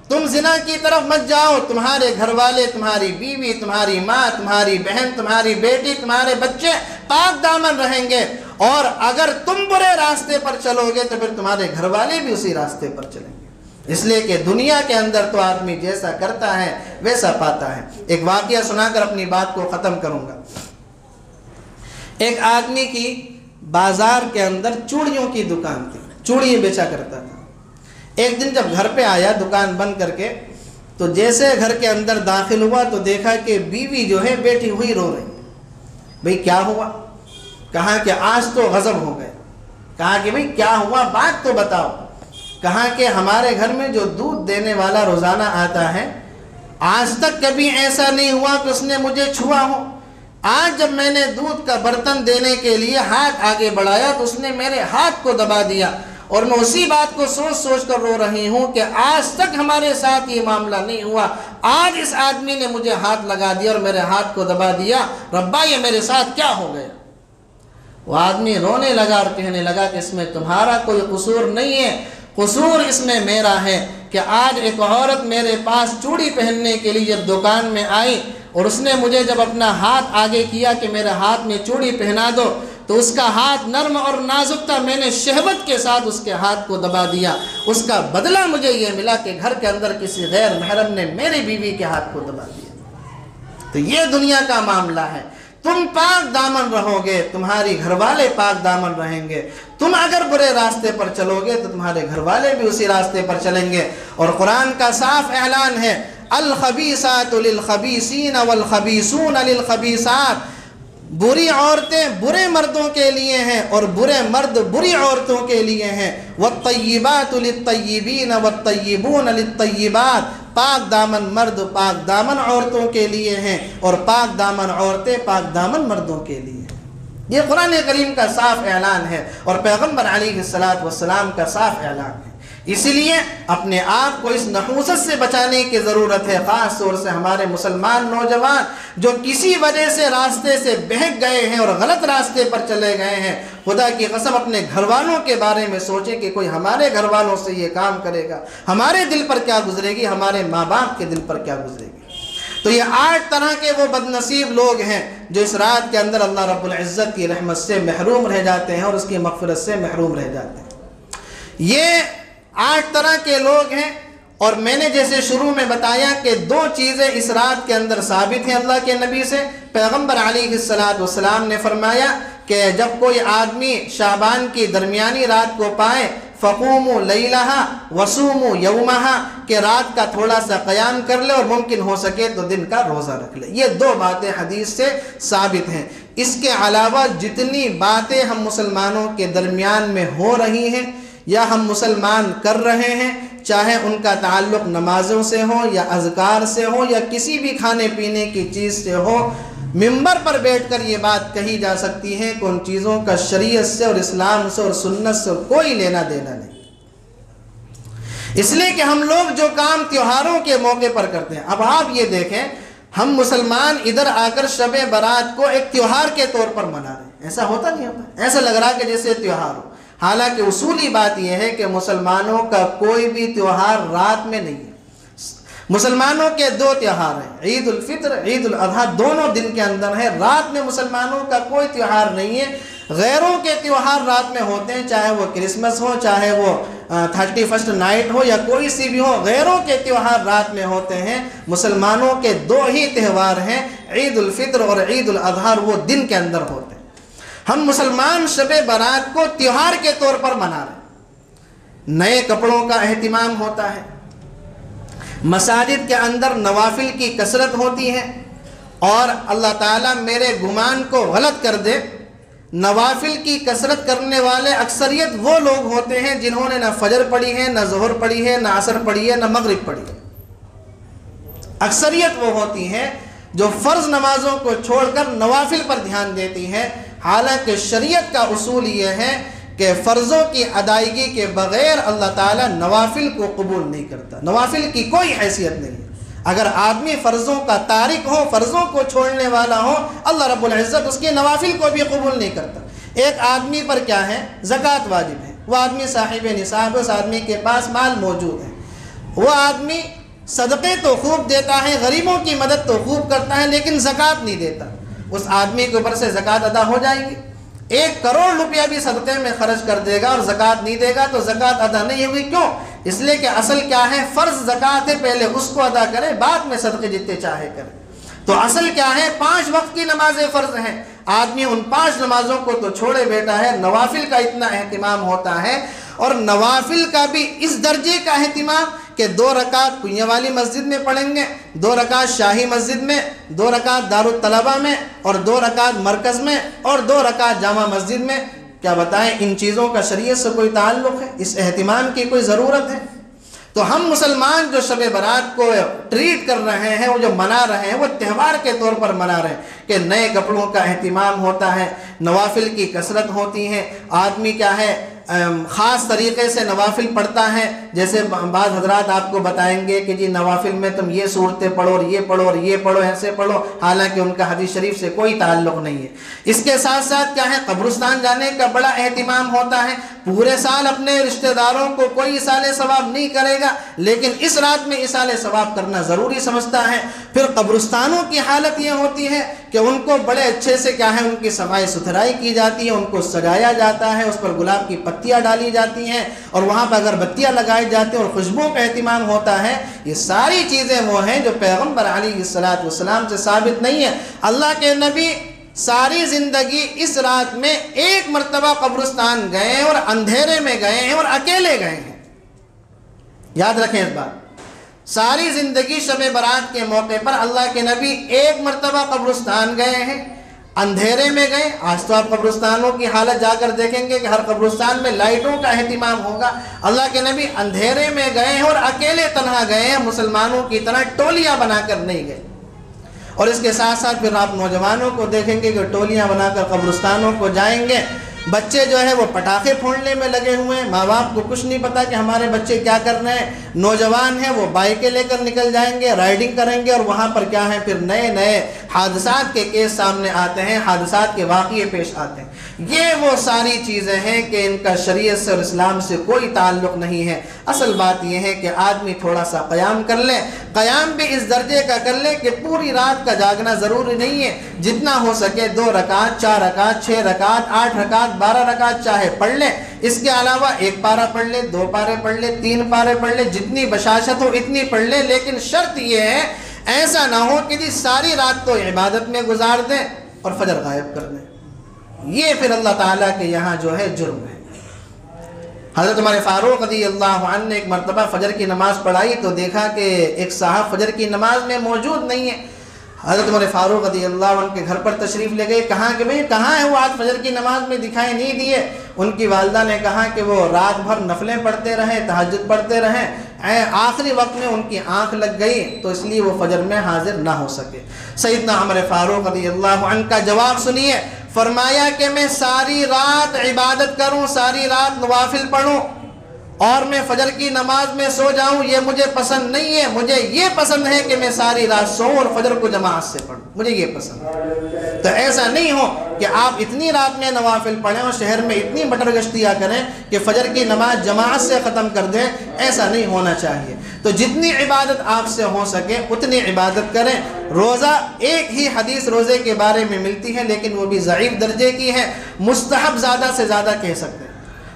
Speaker 1: تم زنا کی طرف مت جاؤ، تمہارے گھر والے، تمہاری بیوی، تمہاری ماں، تمہاری بہن، تمہاری بیٹی، تمہارے بچے پاک دامن رہیں گے، اور اگر تم برے راستے پر چلو گے تو پھر تمہارے گھر والے بھی اسی راستے پر چلیں گے۔ اس لیے کہ دنیا کے اندر تو آدمی جیسا کرتا ہے ویسا پاتا ہے۔ ایک واقعہ سنا کر اپنی بات کو ختم کروں گا۔ ایک آدمی کی بازار کے اندر چوڑیوں کی دکان تھی، چوڑیاں بیچا کرتا تھا۔ ایک دن جب گھر پہ آیا دکان بند کر کے تو جیسے گھر کے اندر داخل ہوا تو دیکھا کہ بیوی جو ہے بیٹھی ہوئی رو رہی۔ بھئی کیا ہوا؟ کہا کہ آج تو غضب ہو گئے۔ کہا کہ بھئی کیا ہوا، بات تو بتاؤ۔ کہا کہ ہمارے گھر میں جو دودھ دینے والا روزانہ آتا ہے آج تک کبھی ایسا نہیں ہوا کہ اس نے مجھے چھوا ہو۔ آج جب میں نے دودھ کا برتن دینے کے لیے ہاتھ آگے بڑھایا تو اس نے میرے ہاتھ کو دبا دیا، اور میں اسی بات کو سوچ سوچ کر رو رہی ہوں کہ آج تک ہمارے ساتھ یہ معاملہ نہیں ہوا، آج اس آدمی نے مجھے ہاتھ لگا دیا اور میرے ہاتھ کو دبا دیا، ربا یہ میرے ساتھ کیا ہو گیا؟ وہ آدمی رونے لگا اور کہنے لگا کہ اس میں تمہارا کوئی قصور نہیں ہے، قصور اس میں میرا ہے کہ آج ایک عورت میرے پاس چوڑی پہننے کے لیے جب دکان میں آئی اور اس نے مجھے جب اپنا ہاتھ آگے کیا کہ میرے ہاتھ میں چوڑی پہنا دو تو اس کا ہاتھ نرم اور نازک تھا، میں نے شہوت کے ساتھ اس کے ہاتھ کو دبا دیا، اس کا بدلہ مجھے یہ ملا کہ گھر کے اندر کسی غیر محرم نے میری بیوی کے ہاتھ کو دبا دیا۔ تو یہ دنیا کا معاملہ ہے۔ تم پاک دامن رہو گے، تمہاری گھر والے پاک دامن رہیں گے۔ تم اگر برے راستے پر چلو گے تو تمہارے گھر والے بھی اسی راستے پر چلیں گے۔ اور قرآن کا صاف اعلان ہے الخبیثات للخبیثین والخبیثون للخبیثات، بری عورتیں برے مردوں کے لیے ہیں اور برے مرد بری عورتوں کے لیے ہیں۔ والطیبات للطیبین والطیبون للطیبات، پاک دامن مرد پاک دامن عورتوں کے لیے ہیں اور پاک دامن عورتیں پاک دامن مردوں کے لیے ہیں۔ یہ قرآن کریم کا صاف اعلان ہے اور پیغمبر علیہ السلام کا صاف اعلان ہے۔ اسی لیے اپنے آپ کو اس نحوست سے بچانے کی ضرورت ہے، خاص طور سے ہمارے مسلمان نوجوان جو کسی وجہ سے راستے سے بہک گئے ہیں اور غلط راستے پر چلے گئے ہیں، خدا کی قسم اپنے گھر والوں کے بارے میں سوچیں کہ کوئی ہمارے گھر والوں سے یہ کام کرے گا، ہمارے دل پر کیا گزرے گی، ہمارے ماں باپ کے دل پر کیا گزرے گی۔ تو یہ 8 طرح کے وہ بدنصیب لوگ ہیں جو اس رات کے اندر اللہ رب العزت کی رحمت سے محروم رہ جاتے ہیں اور اس کی مغفرت سے محروم رہ جاتے ہیں۔ یہ 8 طرح کے لوگ ہیں، اور میں نے جیسے شروع میں بتایا کہ 2 چیزیں اس رات کے اندر ثابت ہیں اللہ کے نبی سے۔ پیغمبر علیہ السلام نے فرمایا کہ جب کوئی آدمی شعبان کی درمیانی رات کو پائے فقوموا لیلہا وصوموا یومہا کہ رات کا تھوڑا سا قیام کر لے اور ممکن ہو سکے تو دن کا روزہ رکھ لے. یہ دو باتیں حدیث سے ثابت ہیں. اس کے علاوہ جتنی باتیں ہم مسلمانوں کے درمیان میں ہو رہی ہیں یا ہم مسلمان کر رہے ہیں، چاہے ان کا تعلق نمازوں سے ہو یا اذکار سے ہو یا کسی بھی کھانے پینے کی چیز سے ہو، منبر پر بیٹھ کر یہ بات کہی جا سکتی ہے کہ ان چیزوں کا شریعت سے اور اسلام سے اور سنت سے کوئی لینا دینا نہیں. اس لیے کہ ہم لوگ جو کام تیوہاروں کے موقع پر کرتے ہیں، اب آپ یہ دیکھیں ہم مسلمان ادھر آ کر شب برات کو ایک تیوہار کے طور پر منا رہے ہیں. ایسا ہوتا نہیں ہوتا، ایسا لگ رہا کہ جیسے تیوہار ہو. حالانکہ اصولی بات یہ ہے کہ مسلمانوں کا کوئی بھی تیوہار رات میں نہیں ہے. مسلمانوں کے دو تیوہار ہیں، عید الفطر، عید الاضحیٰ، دونوں دن کے اندر ہیں. رات میں مسلمانوں کا کوئی تیوہار نہیں ہے. غیروں کے تیوہار رات میں ہوتے ہیں، چاہے وہ کرسمس ہو، چاہے وہ 31 نائٹ ہو یا کوئی سی بھی ہو. غیروں کے تیوہار رات میں ہوتے ہیں. مسلمانوں کے دو ہی تہوار ہیں، عید الفطر اور عید الاضحیٰ، وہ دن کے اندر ہوتے ہیں. ہم مسلمان شب برات کو تیوہار کے طور پر منا رہے ہیں. نئے کپڑوں کا اہتمام ہوتا ہے، مساجد کے اندر نوافل کی کثرت ہوتی ہے. اور اللہ تعالیٰ میرے گمان کو غلط کر دے، نوافل کی کثرت کرنے والے اکثریت وہ لوگ ہوتے ہیں جنہوں نے نہ فجر پڑھی ہے، نہ ظہر پڑھی ہے، نہ عصر پڑھی ہے، نہ مغرب پڑھی ہے. اکثریت وہ ہوتی ہیں جو فرض نمازوں کو چھوڑ کر نوافل پر دھیان دیتی ہیں. حالانکہ شریعت کا اصول یہ ہے کہ فرضوں کی ادائیگی کے بغیر اللہ تعالیٰ نوافل کو قبول نہیں کرتا. نوافل کی کوئی حیثیت نہیں ہے. اگر آدمی فرضوں کا تارک ہو، فرضوں کو چھوڑنے والا ہو، اللہ رب العزت اس کے نوافل کو بھی قبول نہیں کرتا. ایک آدمی پر کیا ہے؟ زکوٰۃ واجب ہے. وہ آدمی صاحب نصاب ہے، اس آدمی کے پاس مال موجود ہے. وہ آدمی صدقے تو خوب دیتا ہے، غریبوں کی مدد تو خوب کرتا ہے، لیکن زکوٰۃ نہیں دیتا. اس آدمی کے اوپر سے زکوٰۃ ادا ہو جائے گی؟ 1 کروڑ روپیہ بھی صدقے میں خرچ کر دے گا اور زکوٰۃ نہیں دے گا تو زکوٰۃ ادا نہیں ہوگی. کیوں؟ اس لیے کہ اصل کیا ہے؟ فرض زکوٰۃ ہے، پہلے اس کو ادا کرے، بعد میں صدقے جتنے چاہے کرے. تو اصل کیا ہے؟ 5 وقت کی نمازیں فرض ہیں. آدمی ان 5 نمازوں کو تو چھوڑے بیٹھا ہے. نوافل کا اتنا اہتمام ہوتا ہے، اور نوافل کا بھی اس درجے کا اہتمام کہ 2 رکعت کنیاں والی مسجد میں پڑھیں گے، 2 رکعت شاہی مسجد میں، 2 رکعت دارالطلبہ میں، اور 2 رکعت مرکز میں، اور 2 رکعت جامع مسجد میں. کیا بتائیں ان چیزوں کا شریعت سے کوئی تعلق ہے؟ اس اہتمام کی کوئی ضرورت ہے؟ تو ہم مسلمان جو شب برات کو ٹریٹ کر رہے ہیں، وہ جو منا رہے ہیں، وہ تہوار کے طور پر منا رہے ہیں کہ نئے کپڑوں کا اہتمام ہوتا ہے، نوافل کی کثرت ہوتی ہے. آدمی کیا ہے؟ خاص طریقے سے نوافل پڑھتا ہے. جیسے بعض حضرات آپ کو بتائیں گے کہ جی نوافل میں تم یہ صورتیں پڑھو اور یہ پڑھو اور یہ پڑھو، ایسے پڑھو، حالانکہ ان کا حدیث شریف سے کوئی تعلق نہیں ہے. اس کے ساتھ ساتھ کیا ہے؟ قبرستان جانے کا بڑا اہتمام ہوتا ہے. پورے سال اپنے رشتہ داروں کو کوئی ایصال ثواب نہیں کرے گا، لیکن اس رات میں ایصال ثواب کرنا ضروری سمجھتا ہے. پھر قبرستانوں کی حالت یہ ہوتی ہے کہ ان کو بڑے اچھے سے کیا ہے؟ ان کی صفائی ستھرائی کی جاتی ہے، ان کو سجایا جاتا ہے، اس پر گلاب کی پتیاں ڈالی جاتی ہیں، اور وہاں پر اگر بتیاں لگائی جاتی ہیں اور خوشبو کا اہتمام ہوتا ہے. یہ ساری چیزیں وہ ہیں جو پیغمبر علیہ السلام سے ثابت نہیں ہے. اللہ کے نبی ساری زندگی اس رات میں 1 مرتبہ قبرستان گئے ہیں، اور اندھیرے میں گئے ہیں اور اکیلے گئے ہیں. یاد رکھیں اس بات. ساری زندگی شب برات کے موقع پر اللہ کے نبی 1 مرتبہ قبرستان گئے ہیں، اندھیرے میں گئے. آج تو آپ قبرستانوں کی حالت جا کر دیکھیں گے کہ ہر قبرستان میں لائٹوں کا اہتمام ہوگا. اللہ کے نبی اندھیرے میں گئے ہیں اور اکیلے تنہا گئے ہیں، مسلمانوں کی طرح ٹولیاں بنا کر نہیں گئے. اور اس کے ساتھ ساتھ پھر آپ نوجوانوں کو دیکھیں گے کہ ٹولیاں بنا کر قبرستانوں کو جائیں گے. بچے جو ہے وہ پٹاخے پھوڑنے میں لگے ہوئے ہیں، ماں باپ کو کچھ نہیں پتا کہ ہمارے بچے کیا کر رہے ہیں. نوجوان ہیں وہ بائکیں لے کر نکل جائیں گے، رائڈنگ کریں گے، اور وہاں پر کیا ہے؟ پھر نئے نئے حادثات کے کیس سامنے آتے ہیں، حادثات کے واقعے پیش آتے ہیں. یہ وہ ساری چیزیں ہیں کہ ان کا شریعت سے اور اسلام سے کوئی تعلق نہیں ہے. اصل بات یہ ہے کہ آدمی تھوڑا سا قیام کر لے. قیام بھی اس درجے کا کر لے کہ پوری رات کا جاگنا ضروری نہیں ہے. جتنا ہو سکے 2 رکعت، 4 رکعت، 6 رکعت، 8 رکعت، 12 رکعت چاہے پڑھ لے. اس کے علاوہ 1 پارہ پڑھ لے، 2 پارے پڑھ لے، 3 پارے پڑھ لے، جتنی بشاشت ہو اتنی پڑھ لے. لیکن شرط یہ ہے ایسا نہ ہو کہ جی ساری رات تو عبادت میں گزار دیں اور فجر غائب کر دیں. یہ پھر اللہ تعالیٰ کے یہاں جو ہے جرم ہے۔ حضرت عمر فاروق رضی اللہ عنہ نے ایک مرتبہ فجر کی نماز پڑھائی تو دیکھا کہ ایک صاحب فجر کی نماز میں موجود نہیں ہے۔ حضرت عمر فاروق رضی اللہ عنہ کے گھر پر تشریف لے گئے، کہاں کہ بھئی کہاں ہے وہ، آج فجر کی نماز میں دکھائی نہیں دیے۔ ان کی والدہ نے کہا کہ وہ رات بھر نفلیں پڑھتے رہے، تہجد پڑھتے رہے، آخری وقت میں ان کی آنکھ لگ گئی تو اس لیے وہ فجر میں حاضر نہ ہو سکے۔ سیدنا عمر فاروق رضی اللہ عنہ کا جواب سنیے، فرمایا کہ میں ساری رات عبادت کروں، ساری رات نوافل پڑھوں اور میں فجر کی نماز میں سو جاؤں، یہ مجھے پسند نہیں ہے۔ مجھے یہ پسند ہے کہ میں ساری رات سوؤں اور فجر کو جماعت سے پڑھوں، مجھے یہ پسند ہے۔ تو ایسا نہیں ہو کہ آپ اتنی رات میں نوافل پڑھیں اور شہر میں اتنی بٹر گشتیاں کریں کہ فجر کی نماز جماعت سے ختم کر دیں، ایسا نہیں ہونا چاہیے۔ تو جتنی عبادت آپ سے ہو سکے اتنی عبادت کریں۔ روزہ، ایک ہی حدیث روزے کے بارے میں ملتی ہے لیکن وہ بھی ضعیف درجے کی ہے، مستحب زیادہ سے زیادہ کہہ سکتے ہیں۔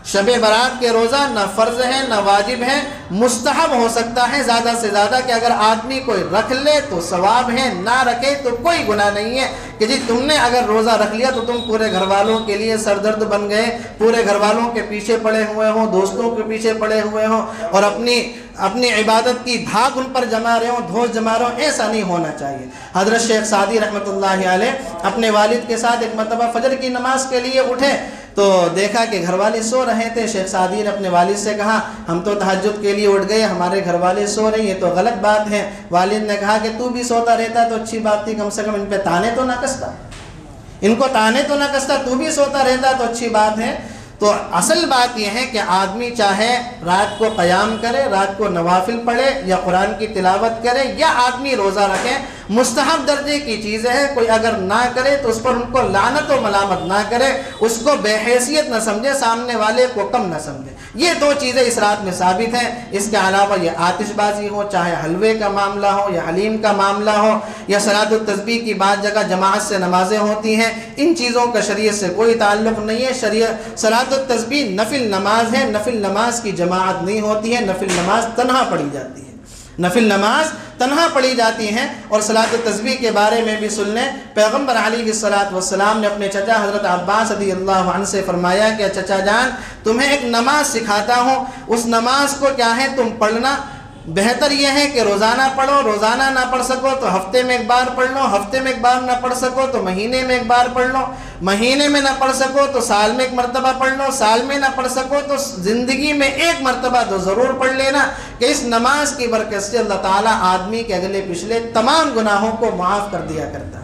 Speaker 1: شب برات کے روزہ نہ فرض ہے نہ واجب ہے، مستحب ہو سکتا ہے زیادہ سے زیادہ کہ اگر آدمی کوئی رکھ لے تو ثواب ہے، نہ رکھے تو کوئی گناہ نہیں ہے کہ جی تم نے اگر روزہ رکھ لیا تو تم پورے گھر والوں کے لیے سردرد بن گئے، پورے گھر والوں کے پیچھے پڑے ہوئے ہوں، دوستوں کے پیچھے پڑے ہوئے ہوں اور اپنی عبادت کی دھاگ ان پر جما رہے ہوں، دھوس جما رہے ہوں، ایسا نہیں ہونا چاہیے۔ حضرت شیخ سعدی رحمۃ اللہ علیہ اپنے والد کے ساتھ ایک مرتبہ فجر کی نماز کے لیے اٹھے تو دیکھا کہ گھر والے سو رہے تھے۔ شیخ سعدی نے اپنے والد سے کہا ہم تو تہجد کے لیے اٹھ گئے، ہمارے گھر والے سو رہے ہیں، یہ تو غلط بات ہے۔ والد نے کہا کہ تو بھی سوتا رہتا تو اچھی بات تھی، کم سے کم ان پہ تانے تو نہ کستا، ان کو تانے تو نہ کستا، تو بھی سوتا رہتا تو اچھی بات ہے۔ تو اصل بات یہ ہے کہ آدمی چاہے رات کو قیام کرے، رات کو نوافل پڑھے یا قرآن کی تلاوت کرے یا آدمی روزہ رکھے، مستحب درجے کی چیز ہے۔ کوئی اگر نہ کرے تو اس پر ان کو لعنت و ملامت نہ کرے، اس کو بے حیثیت نہ سمجھے، سامنے والے کو کم نہ سمجھے۔ یہ دو چیزیں اس رات میں ثابت ہیں۔ اس کے علاوہ یہ آتش بازی ہو، چاہے حلوے کا معاملہ ہو یا حلیم کا معاملہ ہو یا صلاۃ التسبیح کی بعض جگہ جماعت سے نمازیں ہوتی ہیں، ان چیزوں کا شریعت سے کوئی تعلق نہیں ہے۔ صلاۃ التسبیح نفل نماز ہے، نفل نماز کی جماعت نہیں ہوتی ہے، نفل نماز تنہا پڑھی جاتی ہے، نفل نماز تنہا پڑھی جاتی ہیں۔ اور صلاۃ التسبیح کے بارے میں بھی سن لیں، پیغمبر علیہ الصلاۃ نے اپنے چچا حضرت عباس رضی اللہ عنہ سے فرمایا کہ چچا جان تمہیں ایک نماز سکھاتا ہوں، اس نماز کو کیا ہے تم پڑھنا، بہتر یہ ہے کہ روزانہ پڑھو، روزانہ نہ پڑھ سکو تو ہفتے میں ایک بار پڑھ لو، ہفتے میں ایک بار نہ پڑھ سکو تو مہینے میں ایک بار پڑھ لو، مہینے میں نہ پڑھ سکو تو سال میں ایک مرتبہ پڑھ لو، سال میں نہ پڑھ سکو تو زندگی میں ایک مرتبہ تو ضرور پڑھ لینا کہ اس نماز کی برکت سے اللہ تعالیٰ آدمی کے اگلے پچھلے تمام گناہوں کو معاف کر دیا کرتا ہے۔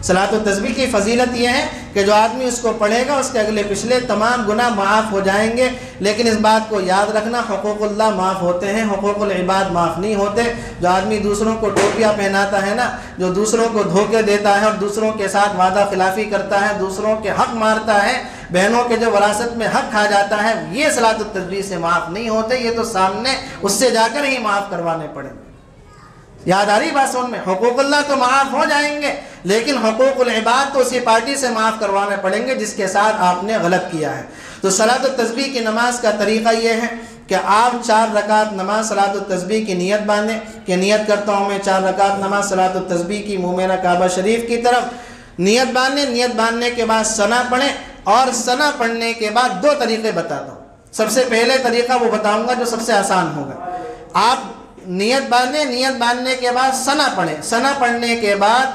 Speaker 1: صلاۃ التسبیح کی فضیلت یہ ہے کہ جو آدمی اس کو پڑھے گا اس کے اگلے پچھلے تمام گناہ معاف ہو جائیں گے۔ لیکن اس بات کو یاد رکھنا، حقوق اللہ معاف ہوتے ہیں، حقوق العباد معاف نہیں ہوتے۔ جو آدمی دوسروں کو ٹوپیاں پہناتا ہے نا، جو دوسروں کو دھوکے دیتا ہے اور دوسروں کے ساتھ وعدہ خلافی کرتا ہے، دوسروں کے حق مارتا ہے، بہنوں کے جو وراثت میں حق کھا جاتا ہے، یہ صلاۃ التسبیح سے معاف نہیں ہوتے، یہ تو سامنے اس سے جا کر ہی معاف کروانے پڑیں گے۔ یاد آ رہی بات سن میں؟ حقوق اللہ تو معاف ہو جائیں گے لیکن حقوق العباد تو اسی پارٹی سے معاف کروانے پڑیں گے جس کے ساتھ آپ نے غلط کیا ہے۔ تو صلاۃ التسبیح کی نماز کا طریقہ یہ ہے کہ آپ 4 رکعت نماز صلاۃ التسبیح کی نیت باندھیں کہ نیت کرتا ہوں میں 4 رکعت نماز صلاۃ التسبیح کی، منہ میرا کعبہ شریف کی طرف نیت باندھیں۔ نیت باندھنے کے بعد ثنا پڑھیں اور ثنا پڑھنے کے بعد 2 طریقے بتاتا ہوں۔ سب سے پہلے طریقہ وہ بتاؤں گا جو سب سے آسان ہوگا۔ آپ نیت باندھیں، نیت باندھنے کے بعد ثنا پڑھیں، ثنا پڑھنے کے بعد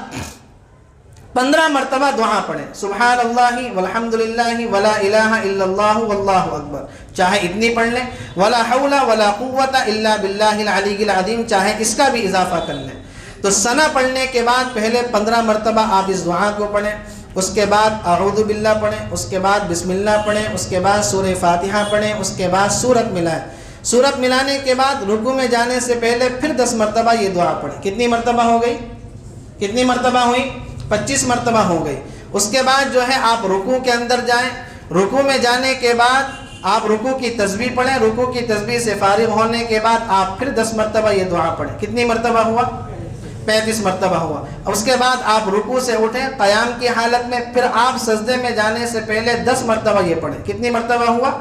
Speaker 1: 15 مرتبہ دعا پڑھیں، سبحان اللہ والحمد للہ ولا الہ الا اللہ واللہ اکبر، چاہے اتنی پڑھ لیں، ولا حول ولا قوت الا باللہ العلی العظیم، چاہے اس کا بھی اضافہ کر لیں۔ تو ثنا پڑھنے کے بعد پہلے 15 مرتبہ آپ اس دعا کو پڑھیں، اس کے بعد اعوذ باللہ پڑھیں، اس کے بعد بسم اللہ پڑھیں، اس کے بعد سورہ فاتحہ پڑھیں، اس کے بعد سورت ملائیں۔ سورت ملانے کے بعد رکوع میں جانے سے پہلے پھر 10 مرتبہ یہ دعا پڑھیں۔ کتنی مرتبہ ہو گئی؟ کتنی مرتبہ ہوئی؟ 25 مرتبہ ہو گئی۔ اس کے بعد جو ہے آپ رکوع کے اندر جائیں، رکوع میں جانے کے بعد آپ رکوع کی تسبیح پڑھیں، رکوع کی تسبیح سے فارغ ہونے کے بعد آپ پھر 10 مرتبہ یہ دعا پڑھیں۔ کتنی مرتبہ ہوا؟ 35 مرتبہ ہوا۔ اس کے بعد آپ رکوع سے اٹھیں قیام کی حالت میں، پھر آپ سجدے میں جانے سے پہلے 10 مرتبہ یہ پڑھیں۔ کتنی مرتبہ ہوا؟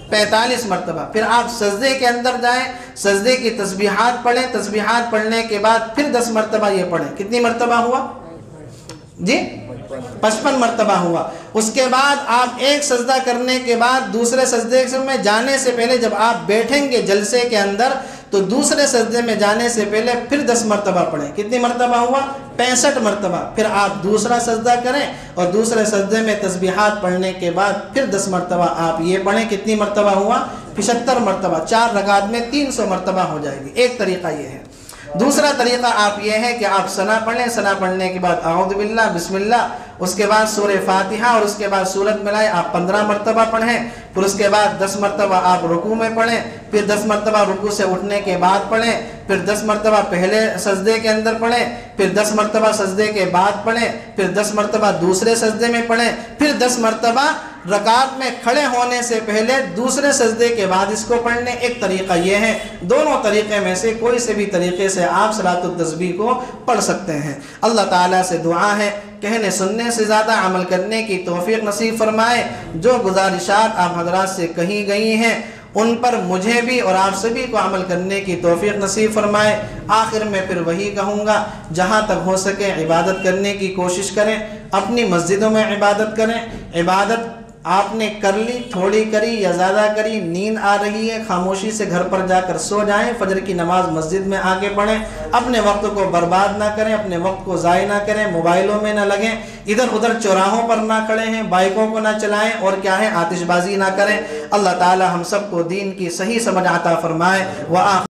Speaker 1: 45 مرتبہ۔ پھر آپ سجدے کے اندر جائیں، سجدے کی تسبیحات پڑھیں، تسبیحات پڑھنے کے بعد پھر 10 مرتبہ یہ پڑھیں۔ کتنی مرتبہ ہوا؟ جی 55 مرتبہ ہوا۔ اس کے بعد آپ ایک سجدہ کرنے کے بعد دوسرے سجدے میں جانے سے پہلے جب آپ بیٹھیں گے جلسے کے اندر تو دوسرے سجدے میں جانے سے پہلے پھر 10 مرتبہ پڑھیں۔ کتنی مرتبہ ہوا؟ 65 مرتبہ۔ پھر آپ دوسرا سجدہ کریں اور دوسرے سجدے میں تسبیحات پڑھنے کے بعد پھر 10 مرتبہ آپ یہ پڑھیں۔ کتنی مرتبہ ہوا؟ 75 مرتبہ۔ 4 رکعت میں 300 مرتبہ ہو جائے گی۔ ایک طریقہ یہ ہے۔ دوسرا طریقہ آپ یہ ہے کہ آپ ثنا پڑھیں، ثنا پڑھنے کے بعد اعوذ باللہ، بسم اللہ، اس کے بعد سورہ فاتحہ اور اس کے بعد سورت ملائے آپ 15 مرتبہ پڑھیں۔ پھر اس کے بعد 10 مرتبہ آپ رکوع میں پڑھیں، پھر 10 مرتبہ رکوع سے اٹھنے کے بعد پڑھیں، پھر 10 مرتبہ پہلے سجدے کے اندر پڑھیں، پھر 10 مرتبہ سجدے کے بعد پڑھیں، پھر 10 مرتبہ دوسرے سجدے میں پڑھیں، پھر 10 مرتبہ رکعت میں کھڑے ہونے سے پہلے دوسرے سجدے کے بعد اس کو پڑھنے۔ ایک طریقہ یہ ہے۔ دونوں طریقے میں سے کوئی سے بھی طریقے سے آپ صلاۃ التسبیح کو پڑھ سکتے ہیں۔ اللہ تعالیٰ سے دعا ہے کہنے سننے سے زیادہ عمل کرنے کی توفیق نصیب فرمائے۔ جو گزارشات آپ حضرات سے کہی گئی ہیں ان پر مجھے بھی اور آپ سبھی کو عمل کرنے کی توفیق نصیب فرمائے۔ آخر میں پھر وہی کہوں گا، جہاں تک ہو سکے عبادت کرنے کی کوشش کریں، اپنی مسجدوں میں عبادت کریں۔ عبادت آپ نے کر لی، تھوڑی کری یا زیادہ کری، نیند آ رہی ہے، خاموشی سے گھر پر جا کر سو جائیں، فجر کی نماز مسجد میں آ کے پڑھیں۔ اپنے وقت کو برباد نہ کریں، اپنے وقت کو ضائع نہ کریں، موبائلوں میں نہ لگیں، ادھر ادھر چوراہوں پر نہ کھڑے ہیں، بائکوں کو نہ چلائیں اور کیا ہے آتش بازی نہ کریں۔ اللہ تعالی ہم سب کو دین کی صحیح سمجھ عطا فرمائے۔